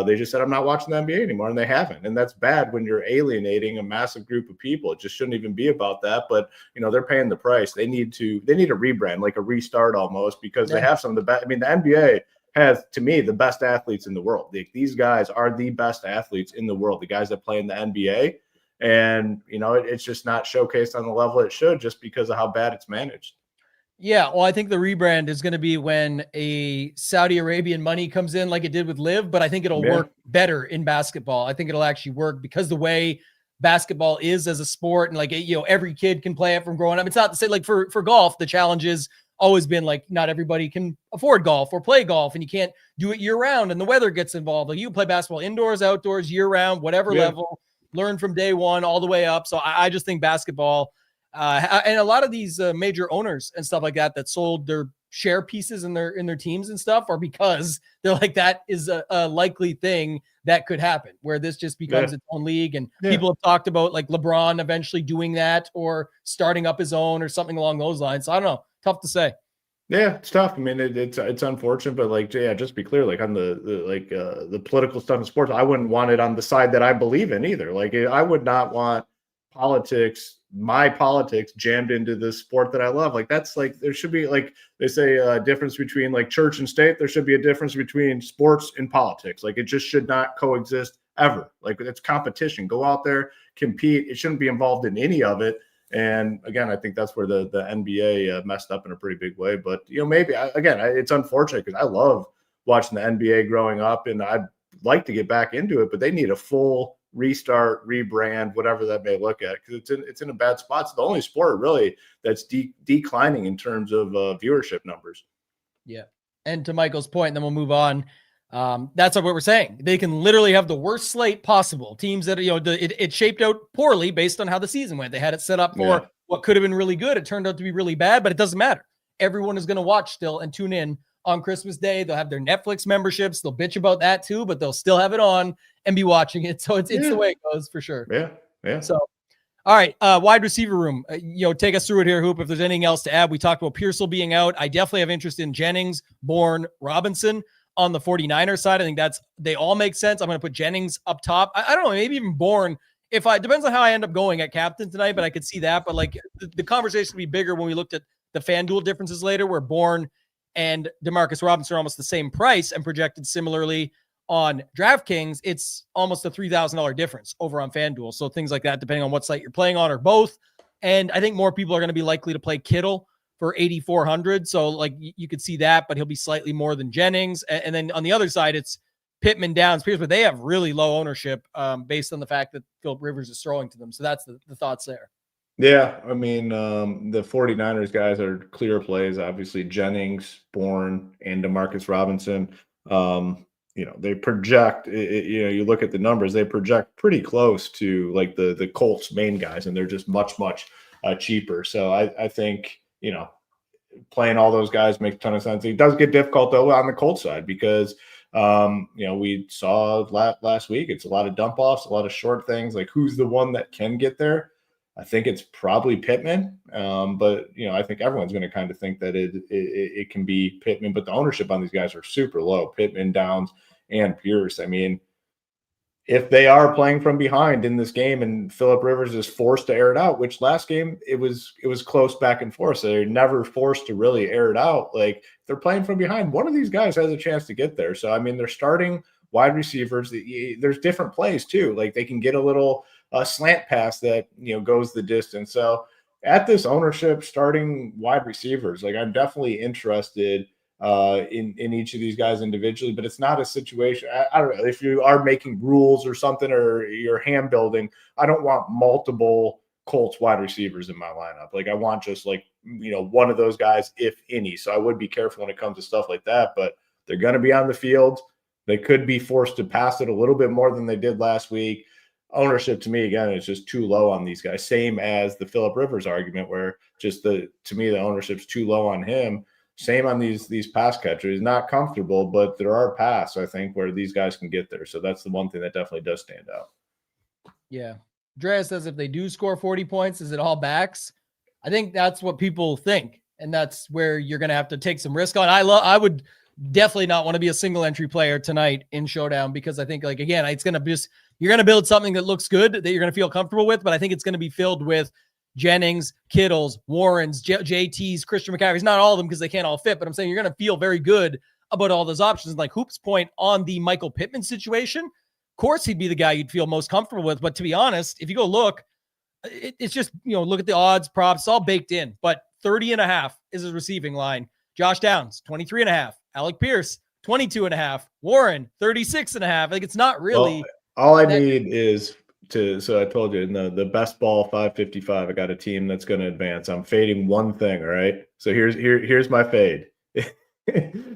they just said, I'm not watching the NBA anymore, and they haven't. And that's bad when you're alienating a massive group of people. It just shouldn't even be about that. But they're paying the price. They need a rebrand, like a restart almost, because they have some of the best. I mean, the NBA has, to me, the best athletes in the world. These guys are the best athletes in the world, the guys that play in the NBA. And, it's just not showcased on the level it should just because of how bad it's managed. Yeah, well, I think the rebrand is going to be when a Saudi Arabian money comes in like it did with Liv, but I think it'll work better in basketball. I think it'll actually work because the way basketball is as a sport and like, every kid can play it from growing up. It's not to say like for golf, the challenge has always been like not everybody can afford golf or play golf and you can't do it year round and the weather gets involved. Like you play basketball indoors, outdoors, year round, whatever level, learn from day one all the way up. So I just think basketball and a lot of these major owners and stuff like that sold their share pieces in their teams and stuff are because they're like, that is a likely thing that could happen where this just becomes its own league. And people have talked about like LeBron eventually doing that or starting up his own or something along those lines. So I don't know. Tough to say. Yeah, it's tough. I mean, it's unfortunate, but like, just be clear, like on the political stuff in sports, I wouldn't want it on the side that I believe in either. Like I would not want my politics jammed into the sport that I love. Like that's like, there should be, like they say, a difference between like church and state. There should be a difference between sports and politics. Like it just should not coexist ever. Like it's competition. Go out there, compete. It shouldn't be involved in any of it. And again, I think that's where the NBA messed up in a pretty big way. But, maybe, it's unfortunate because I love watching the NBA growing up and I'd like to get back into it, but they need a full restart, rebrand, whatever that may look at, because it's in a bad spot. It's the only sport really that's declining in terms of viewership numbers. Yeah. And to Michael's point, and then we'll move on. That's what we're saying. They can literally have the worst slate possible. Teams that, it shaped out poorly based on how the season went. They had it set up for what could have been really good. It turned out to be really bad, but it doesn't matter. Everyone is going to watch still and tune in on Christmas Day. They'll have their Netflix memberships. They'll bitch about that too, but they'll still have it on and be watching it. So it's the way it goes for sure. Yeah. So, all right. Wide receiver room, take us through it here, Hoop. If there's anything else to add, we talked about Pearsall being out. I definitely have interest in Jennings, Bourne, Robinson. On the 49ers side, I think they all make sense. I'm going to put Jennings up top. I don't know, maybe even Bourne. Depends on how I end up going at captain tonight, but I could see that. But like the conversation would be bigger when we looked at the FanDuel differences later, where Bourne and Demarcus Robinson are almost the same price and projected similarly on DraftKings. It's almost a $3,000 difference over on FanDuel. So things like that, depending on what site you're playing on or both. And I think more people are going to be likely to play Kittle for 8,400. So like you could see that, but he'll be slightly more than Jennings. And then on the other side, it's Pittman, Downs, Pierce, but they have really low ownership based on the fact that Philip Rivers is throwing to them. So that's the thoughts there. Yeah. I mean, the 49ers guys are clear plays, obviously Jennings, Bourne, and Demarcus Robinson. they project, you look at the numbers, they project pretty close to like the Colts main guys, and they're just much, much cheaper. So I think, playing all those guys makes a ton of sense. It does get difficult though on the Colts side because, we saw last week, it's a lot of dump offs, a lot of short things. Like who's the one that can get there? I think it's probably Pittman. But I think everyone's going to kind of think that it can be Pittman, but the ownership on these guys are super low. Pittman, Downs, and Pierce. I mean, if they are playing from behind in this game and Phillip Rivers is forced to air it out, which last game it was close back and forth. So they're never forced to really air it out. Like if they're playing from behind, one of these guys has a chance to get there. So, I mean, they're starting wide receivers. There's different plays too. Like they can get a little slant pass that, goes the distance. So at this ownership, starting wide receivers, like I'm definitely interested in each of these guys individually, but it's not a situation. I don't know if you are making rules or something, or you're hand building. I don't want multiple Colts wide receivers in my lineup. Like I want just like, one of those guys, if any. So I would be careful when it comes to stuff like that, but they're going to be on the field. They could be forced to pass it a little bit more than they did last week. Ownership to me, again, is just too low on these guys. Same as the Phillip Rivers argument, where just to me, the ownership's too low on him. Same on these pass catchers. Not comfortable, but there are paths, I think, where these guys can get there. So that's the one thing that definitely does stand out. Yeah. Drea says if they do score 40 points, is it all backs? I think that's what people think. And that's where you're going to have to take some risk on. I would definitely not want to be a single entry player tonight in Showdown, because I think, like, again, it's going to you're going to build something that looks good, that you're going to feel comfortable with, but I think it's going to be filled with Jennings, Kittles, Warrens, JTs, Christian McCaffrey's, not all of them because they can't all fit, but I'm saying you're going to feel very good about all those options. Like Hoop's point on the Michael Pittman situation, of course he'd be the guy you'd feel most comfortable with. But to be honest, if you go look, it's just, look at the odds, props, all baked in. But 30.5 is his receiving line. Josh Downs, 23.5. Alec Pierce, 22.5. Warren, 36.5. Like it's not really. Well, all I need is so I told you in the best ball 555, I got a team that's going to advance. I'm fading one thing. All right. So here's my fade.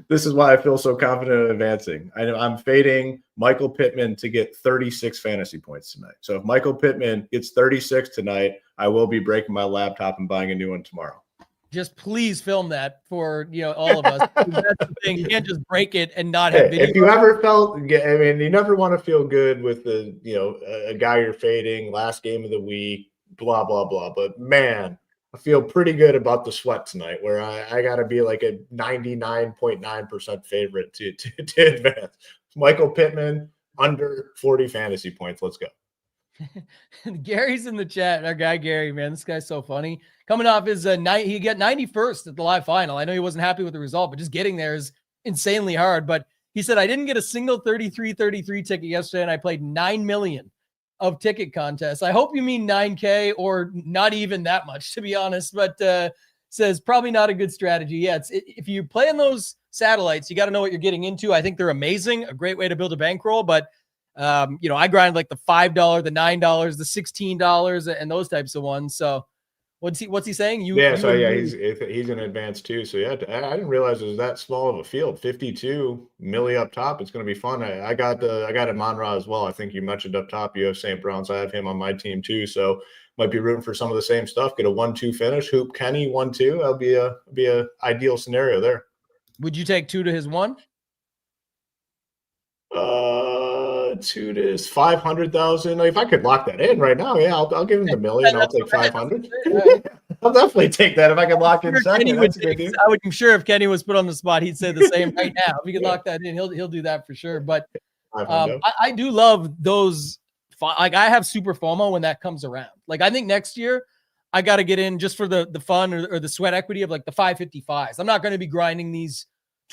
This is why I feel so confident in advancing. I'm fading Michael Pittman to get 36 fantasy points tonight. So if Michael Pittman gets 36 tonight, I will be breaking my laptop and buying a new one tomorrow. Just please film that for all of us. That's the thing. You can't just break it and not have video. If you ever felt, you never want to feel good with a guy you're fading, last game of the week, blah blah blah. But man, I feel pretty good about the sweat tonight, where I got to be like a 99.9% favorite to advance. Michael Pittman under 40 fantasy points. Let's go. Gary's in the chat. Our guy Gary, man, this guy's so funny. Coming off his he got 91st at the live final. I know he wasn't happy with the result, but just getting there is insanely hard. But he said, I didn't get a single 33 ticket yesterday, and I played 9 million of ticket contests. I hope you mean 9K or not even that much, to be honest. But says probably not a good strategy. Yeah, if you play on those satellites, you got to know what you're getting into. I think they're amazing, a great way to build a bankroll, but I grind like the $5, the $9, the $16, and those types of ones. So what's he saying? He's in advance too. So yeah, I didn't realize it was that small of a field. 52 milli up top. It's going to be fun. I got Amon-Ra as well. I think you mentioned up top. You have St. Brown's. I have him on my team too. So might be rooting for some of the same stuff. Get a 1-2 finish. Hoop Kenny 1-2. That'll be a ideal scenario there. Would you take 2 to his 1? 2 to 500,000. If I could lock that in right now, yeah, I'll give him the million. I'll take 500. I'll definitely take that if I can lock in second. I'm sure if Kenny was put on the spot, he'd say the same right now. If we could lock that in, he'll do that for sure. But I do love those. Like I have super FOMO when that comes around. Like I think next year I got to get in just for the fun or the sweat equity of like the 555s. I'm not going to be grinding these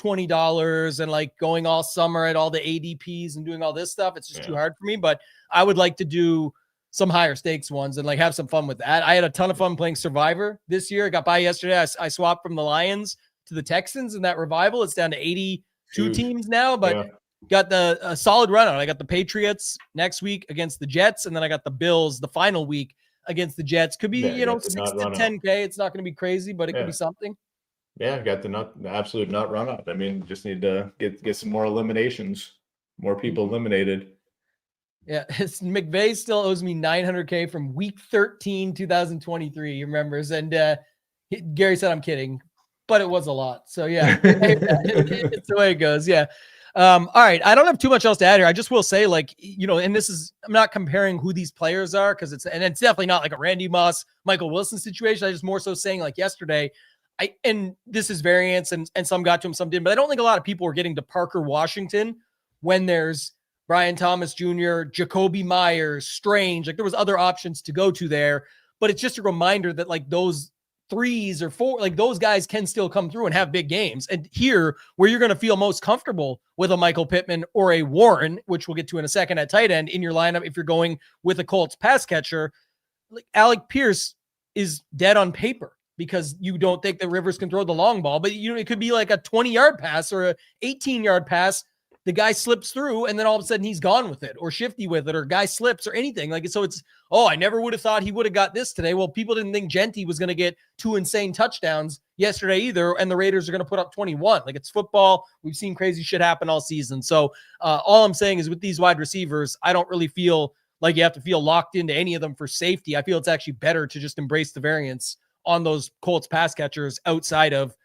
$20 and like going all summer at all the ADPs and doing all this stuff. It's just too hard for me, but I would like to do some higher stakes ones and like have some fun with that. I had a ton of fun playing Survivor this year. I got by yesterday. I swapped from the Lions to the Texans in that revival. It's down to 82 teams now, but got a solid run on. I got the Patriots next week against the Jets. And then I got the Bills the final week against the Jets. Could be, 6 to 10K. It's not going to be crazy, but it could be something. Yeah, got the absolute nut run up. I mean, just need to get some more eliminations. More people eliminated. Yeah, McVay still owes me $900K from week 13, 2023. You remembers? And Gary said I'm kidding, but it was a lot. So yeah, it's the way it goes. Yeah. All right. I don't have too much else to add here. I just will say, like, and I'm not comparing who these players are because it's definitely not like a Randy Moss, Michael Wilson situation. I just more so saying, like, yesterday, and this is variance and some got to him, some didn't, but I don't think a lot of people were getting to Parker Washington when there's Brian Thomas Jr., Jacoby Myers, Strange. Like, there was other options to go to there, but it's just a reminder that, like, those threes or four, like, those guys can still come through and have big games. And here, where you're going to feel most comfortable with a Michael Pittman or a Warren, which we'll get to in a second at tight end in your lineup, if you're going with a Colts pass catcher, like, Alec Pierce is dead on paper because you don't think that Rivers can throw the long ball, but it could be like a 20-yard pass or a 18-yard pass. The guy slips through and then all of a sudden he's gone with it or shifty with it or guy slips or anything. Like, so it's, I never would have thought he would have got this today. Well, people didn't think Genty was going to get 2 insane touchdowns yesterday either. And the Raiders are going to put up 21. Like, it's football. We've seen crazy shit happen all season. So all I'm saying is with these wide receivers, I don't really feel like you have to feel locked into any of them for safety. I feel it's actually better to just embrace the variance on those Colts pass catchers outside of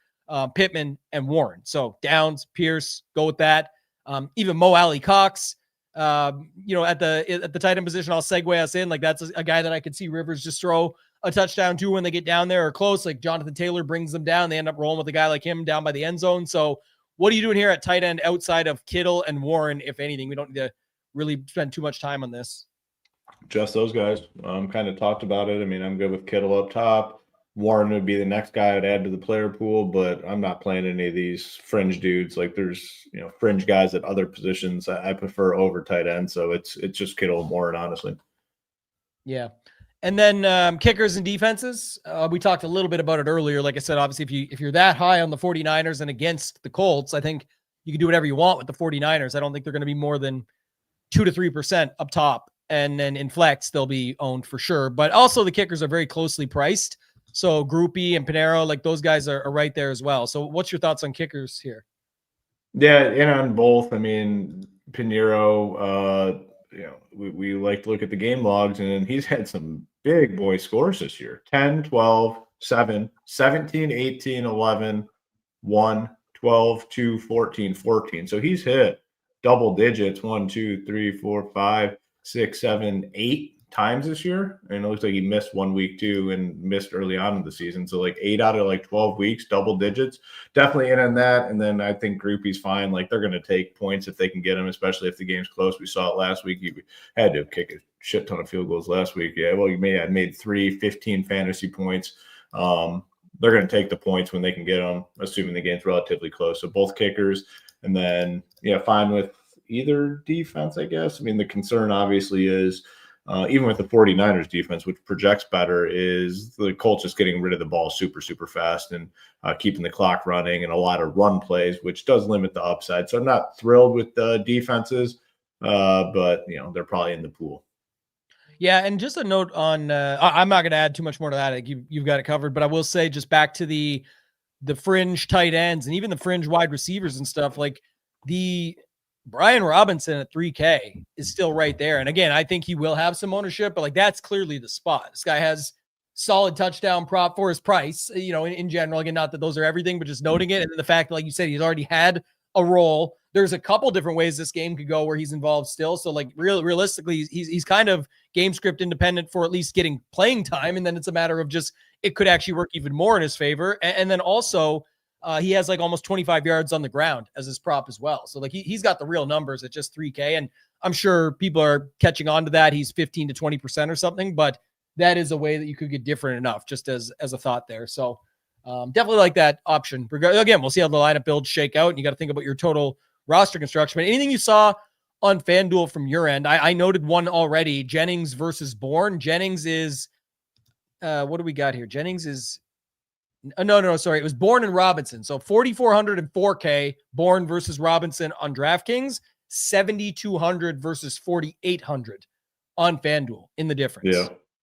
Pittman and Warren. So Downs, Pierce, go with that. Even Mo Alley Cox, at the tight end position, I'll segue us in. Like, that's a guy that I could see Rivers just throw a touchdown to when they get down there or close. Like, Jonathan Taylor brings them down. They end up rolling with a guy like him down by the end zone. So what are you doing here at tight end outside of Kittle and Warren, if anything? We don't need to really spend too much time on this. Just those guys. Kind of talked about it. I mean, I'm good with Kittle up top. Warren would be the next guy I'd add to the player pool, but I'm not playing any of these fringe dudes. Like, there's, fringe guys at other positions I prefer over tight end. So it's just Kittle and Warren, honestly. Yeah. And then kickers and defenses. We talked a little bit about it earlier. Like I said, obviously, if you're that high on the 49ers and against the Colts, I think you can do whatever you want with the 49ers. I don't think they're going to be more than 2 to 3% up top. And then in flex, they'll be owned for sure. But also the kickers are very closely priced. So Groupie and Pinero, like, those guys are right there as well. So what's your thoughts on kickers here? Yeah, and on both. I mean, Pinero, we like to look at the game logs, and he's had some big boy scores this year. 10, 12, 7, 17, 18, 11, 1, 12, 2, 14, 14. So he's hit double digits 1, 2, 3, 4, 5, 6, 7, 8 times this year, and it looks like he missed 1 week too and missed early on in the season. So like 8 out of like 12 weeks, double digits, definitely in on that. And then I think Groupie's fine. Like, they're going to take points if they can get them, especially if the game's close. We saw it last week. You had to kick a shit ton of field goals last week. Yeah, well, you may have made 15 fantasy points. They're going to take the points when they can get them, assuming the game's relatively close. So both kickers, and then fine with either defense, I guess. I mean, the concern obviously is even with the 49ers defense, which projects better, is the Colts just getting rid of the ball super, super fast and keeping the clock running and a lot of run plays, which does limit the upside. So I'm not thrilled with the defenses, but they're probably in the pool. Yeah, and just a note on, I'm not going to add too much more to that. Like, you've got it covered, but I will say, just back to the fringe tight ends and even the fringe wide receivers and stuff, like the Brian Robinson at 3K is still right there. And again, I think he will have some ownership, but like, that's clearly the spot. This guy has solid touchdown prop for his price, in general. Again, not that those are everything, but just noting it. And the fact that, like you said, he's already had a role. There's a couple different ways this game could go where he's involved still. So like, realistically, he's kind of game script independent for at least getting playing time. And then it's a matter of just, it could actually work even more in his favor. And then also, he has like almost 25 yards on the ground as his prop as well. So like, he's got the real numbers at just 3K. And I'm sure people are catching on to that. He's 15 to 20% or something, but that is a way that you could get different enough, just as a thought there. So definitely like that option. Again, we'll see how the lineup builds shake out, and you got to think about your total roster construction. But anything you saw on FanDuel from your end? I noted one already, Jennings versus Bourne. Jennings is, what do we got here? Jennings is, no, sorry. It was Bourne and Robinson. So 4,400 and 4K, Bourne versus Robinson on DraftKings, 7,200 versus 4,800 on FanDuel in the difference.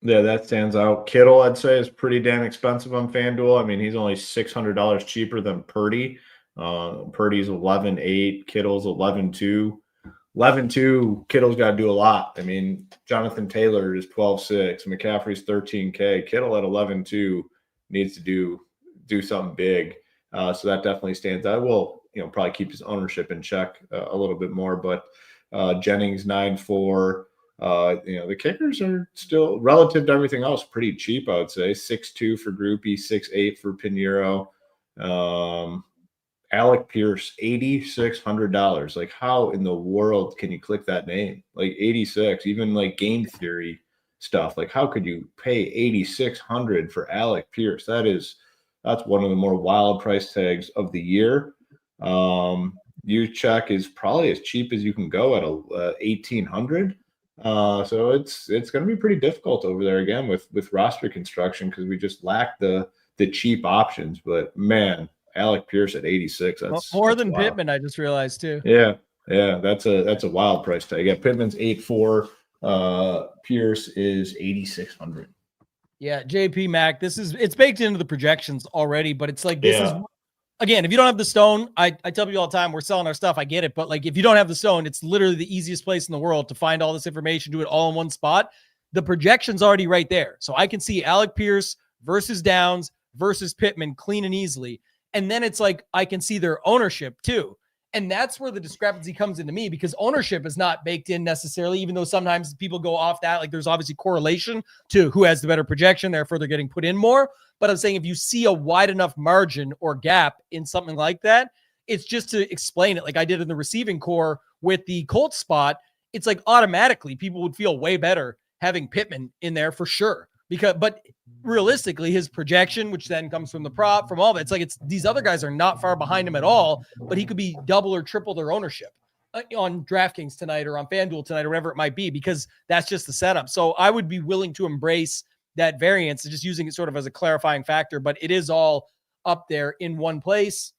Yeah, that stands out. Kittle, I'd say, is pretty damn expensive on FanDuel. I mean, he's only $600 cheaper than Purdy. Purdy's 11.8, Kittle's 11.2. 11-2, Kittle's got to do a lot. I mean, Jonathan Taylor is 12-6, McCaffrey's 13K. Kittle at 11-2 needs to do something big. So that definitely stands out. Will, probably keep his ownership in check a little bit more, but Jennings 9-4. The kickers are still, relative to everything else, pretty cheap, I would say. 6-2 for Groupie, 6-8 for Pinheiro. Alec Pierce, $8,600. Like, how in the world can you click that name? Like 86, even like game theory stuff. Like, how could you pay 8,600 for Alec Pierce? That's one of the more wild price tags of the year. Juszczyk is probably as cheap as you can go at 1,800. So it's going to be pretty difficult over there again with roster construction, because we just lack the cheap options. But man, Alec Pierce at 86. That's more that's than wild. Pittman, I just realized too. Yeah. That's a wild price tag. Yeah, Pittman's 8-4. Pierce is 8,600. Yeah, JP Mac, it's baked into the projections already, but it's like, this is, again, if you don't have the stone, I tell people all the time, we're selling our stuff. I get it. But like, if you don't have the stone, it's literally the easiest place in the world to find all this information, do it all in one spot. The projection's already right there. So I can see Alec Pierce versus Downs versus Pittman clean and easily. And then it's like, I can see their ownership too. And that's where the discrepancy comes into me, because ownership is not baked in necessarily, even though sometimes people go off that. Like, there's obviously correlation to who has the better projection, therefore they're getting put in more. But I'm saying, if you see a wide enough margin or gap in something like that, it's just to explain it. Like I did in the receiving core with the Colts spot, it's like automatically people would feel way better having Pittman in there for sure. But realistically, his projection, which then comes from the prop, from all of it, it's these other guys are not far behind him at all, but he could be double or triple their ownership on DraftKings tonight or on FanDuel tonight or whatever it might be, because that's just the setup. So I would be willing to embrace that variance, just using it sort of as a clarifying factor, but it is all up there in one place.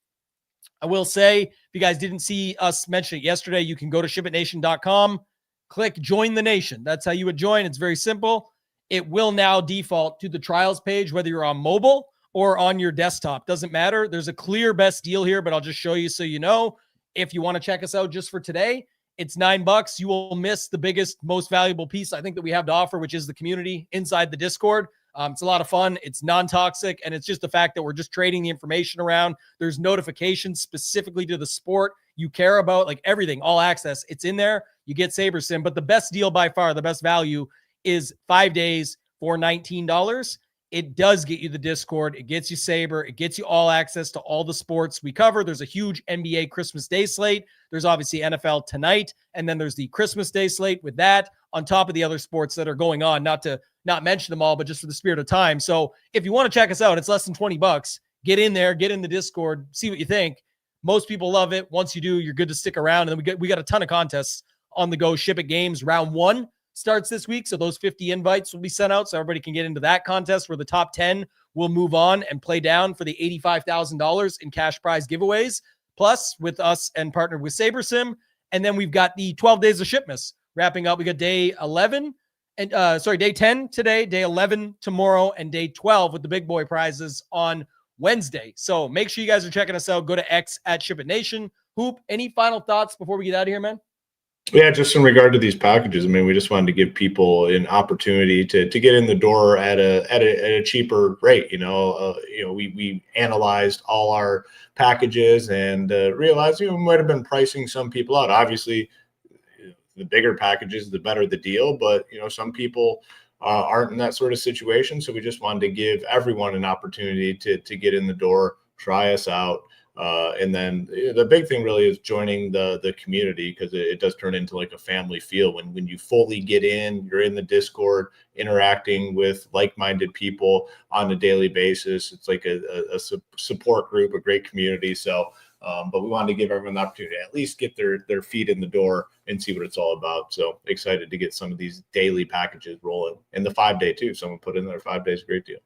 I will say, if you guys didn't see us mention it yesterday, you can go to shipitnation.com, click join the nation. That's how you would join. It's very simple. It will now default to the trials page, whether you're on mobile or on your desktop. Doesn't matter. There's a clear best deal here, but I'll just show you so you know. If you want to check us out just for today, it's $9. You will miss the biggest, most valuable piece I think that we have to offer, which is the community inside the Discord. It's a lot of fun. It's non-toxic, and it's just the fact that we're just trading the information around. There's notifications specifically to the sport you care about, like everything, all access. It's in there. You get SaberSim, but the best deal by far, the best value, is 5 days for $19. It does get you the Discord. It gets you Saber. It gets you all access to all the sports we cover. There's a huge NBA Christmas Day slate. There's obviously NFL tonight. And then there's the Christmas Day slate with that on top of the other sports that are going on, not to not mention them all, but just for the spirit of time. So if you want to check us out, it's less than $20. Get in there, get in the Discord, see what you think. Most people love it. Once you do, you're good to stick around. And then we got a ton of contests on the go. Ship It Games round 1 starts this week. So those 50 invites will be sent out so everybody can get into that contest where the top 10 will move on and play down for the $85,000 in cash prize giveaways. Plus with us and partnered with SaberSim. And then we've got the 12 days of Shipmas wrapping up. We got day 11 and day 10 today, day 11 tomorrow, and day 12 with the big boy prizes on Wednesday. So make sure you guys are checking us out. Go to X at Ship It Nation. Hoop, any final thoughts before we get out of here, man? Yeah, just in regard to these packages, I mean, we just wanted to give people an opportunity to get in the door at a cheaper rate. We analyzed all our packages and realized we might have been pricing some people out. Obviously, the bigger packages, the better the deal. But some people aren't in that sort of situation, so we just wanted to give everyone an opportunity to get in the door, try us out. And then the big thing really is joining the community, because it does turn into like a family feel when you fully get in. You're in the Discord, interacting with like-minded people on a daily basis. It's like a support group, a great community. So, but we wanted to give everyone the opportunity to at least get their feet in the door and see what it's all about. So excited to get some of these daily packages rolling, and the 5-day too. Someone put in there 5 days, great deal.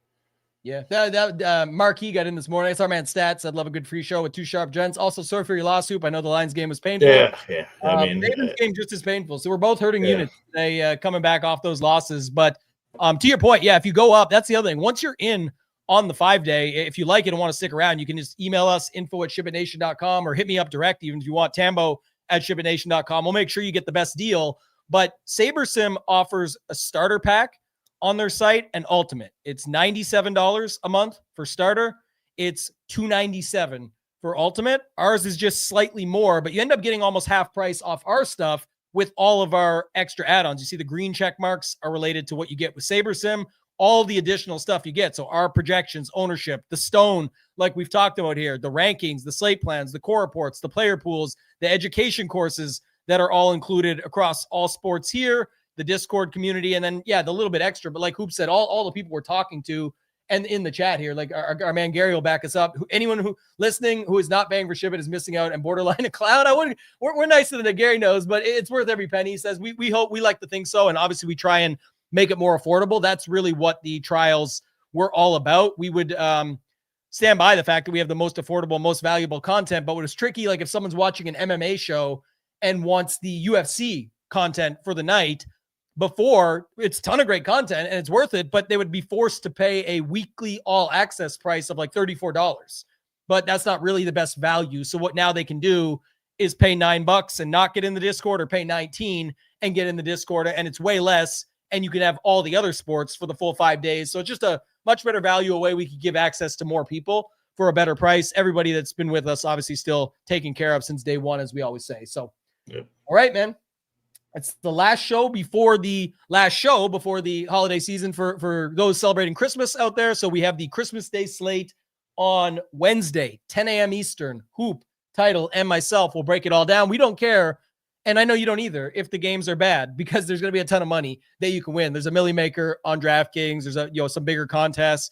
Yeah, that Marquis got in this morning. It's our man Stats. I'd love a good free show with two sharp gents. Also, sorry for your loss, Hoop. I know the Lions game was painful. Yeah. I mean, Ravens game just as painful. So we're both hurting units today, coming back off those losses. But to your point, if you go up, that's the other thing. Once you're in on the 5-day, if you like it and want to stick around, you can just email us info@shipitnation.com or hit me up direct, even if you want, Tambo at shipitnation.com. We'll make sure you get the best deal. But SaberSim offers a starter pack on their site and ultimate. It's $97 a month for starter. It's $297 for ultimate. Ours is just slightly more, but you end up getting almost half price off our stuff with all of our extra add-ons. You see the green check marks are related to what you get with SaberSim, all the additional stuff you get. So our projections, ownership, the stone, like we've talked about here, the rankings, the slate plans, the core reports, the player pools, the education courses that are all included across all sports here, the Discord community, and then, the little bit extra. But like Hoop said, all the people we're talking to and in the chat here, like our man Gary will back us up. Anyone who listening who is not paying for Ship It is missing out and borderline a cloud. We're nicer than Gary knows, but it's worth every penny. He says we hope, we like to think so, and obviously we try and make it more affordable. That's really what the trials were all about. We would stand by the fact that we have the most affordable, most valuable content. But what is tricky, like if someone's watching an MMA show and wants the UFC content for the night, before, it's a ton of great content and it's worth it, but they would be forced to pay a weekly all access price of like $34. But that's not really the best value. So what now they can do is pay $9 and not get in the Discord, or pay $19 and get in the Discord, and it's way less. And you can have all the other sports for the full 5 days. So it's just a much better value, a way we could give access to more people for a better price. Everybody that's been with us, obviously still taken care of since day one, as we always say. So, All right, man. It's the last show before the holiday season for those celebrating Christmas out there. So we have the Christmas Day slate on Wednesday, 10 a.m. Eastern. Hoop, Title, and myself will break it all down. We don't care, and I know you don't either, if the games are bad, because there's going to be a ton of money that you can win. There's a Millie Maker on DraftKings. There's some bigger contests,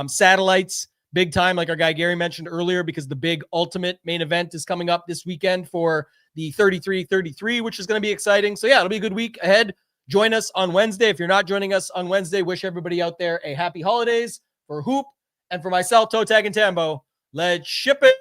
satellites, big time, like our guy Gary mentioned earlier, because the big ultimate main event is coming up this weekend for the 33-33, which is going to be exciting. So it'll be a good week ahead. Join us on Wednesday. If you're not joining us on Wednesday, wish everybody out there a happy holidays. For Hoop and for myself, ToeTagginTambo, let's ship it.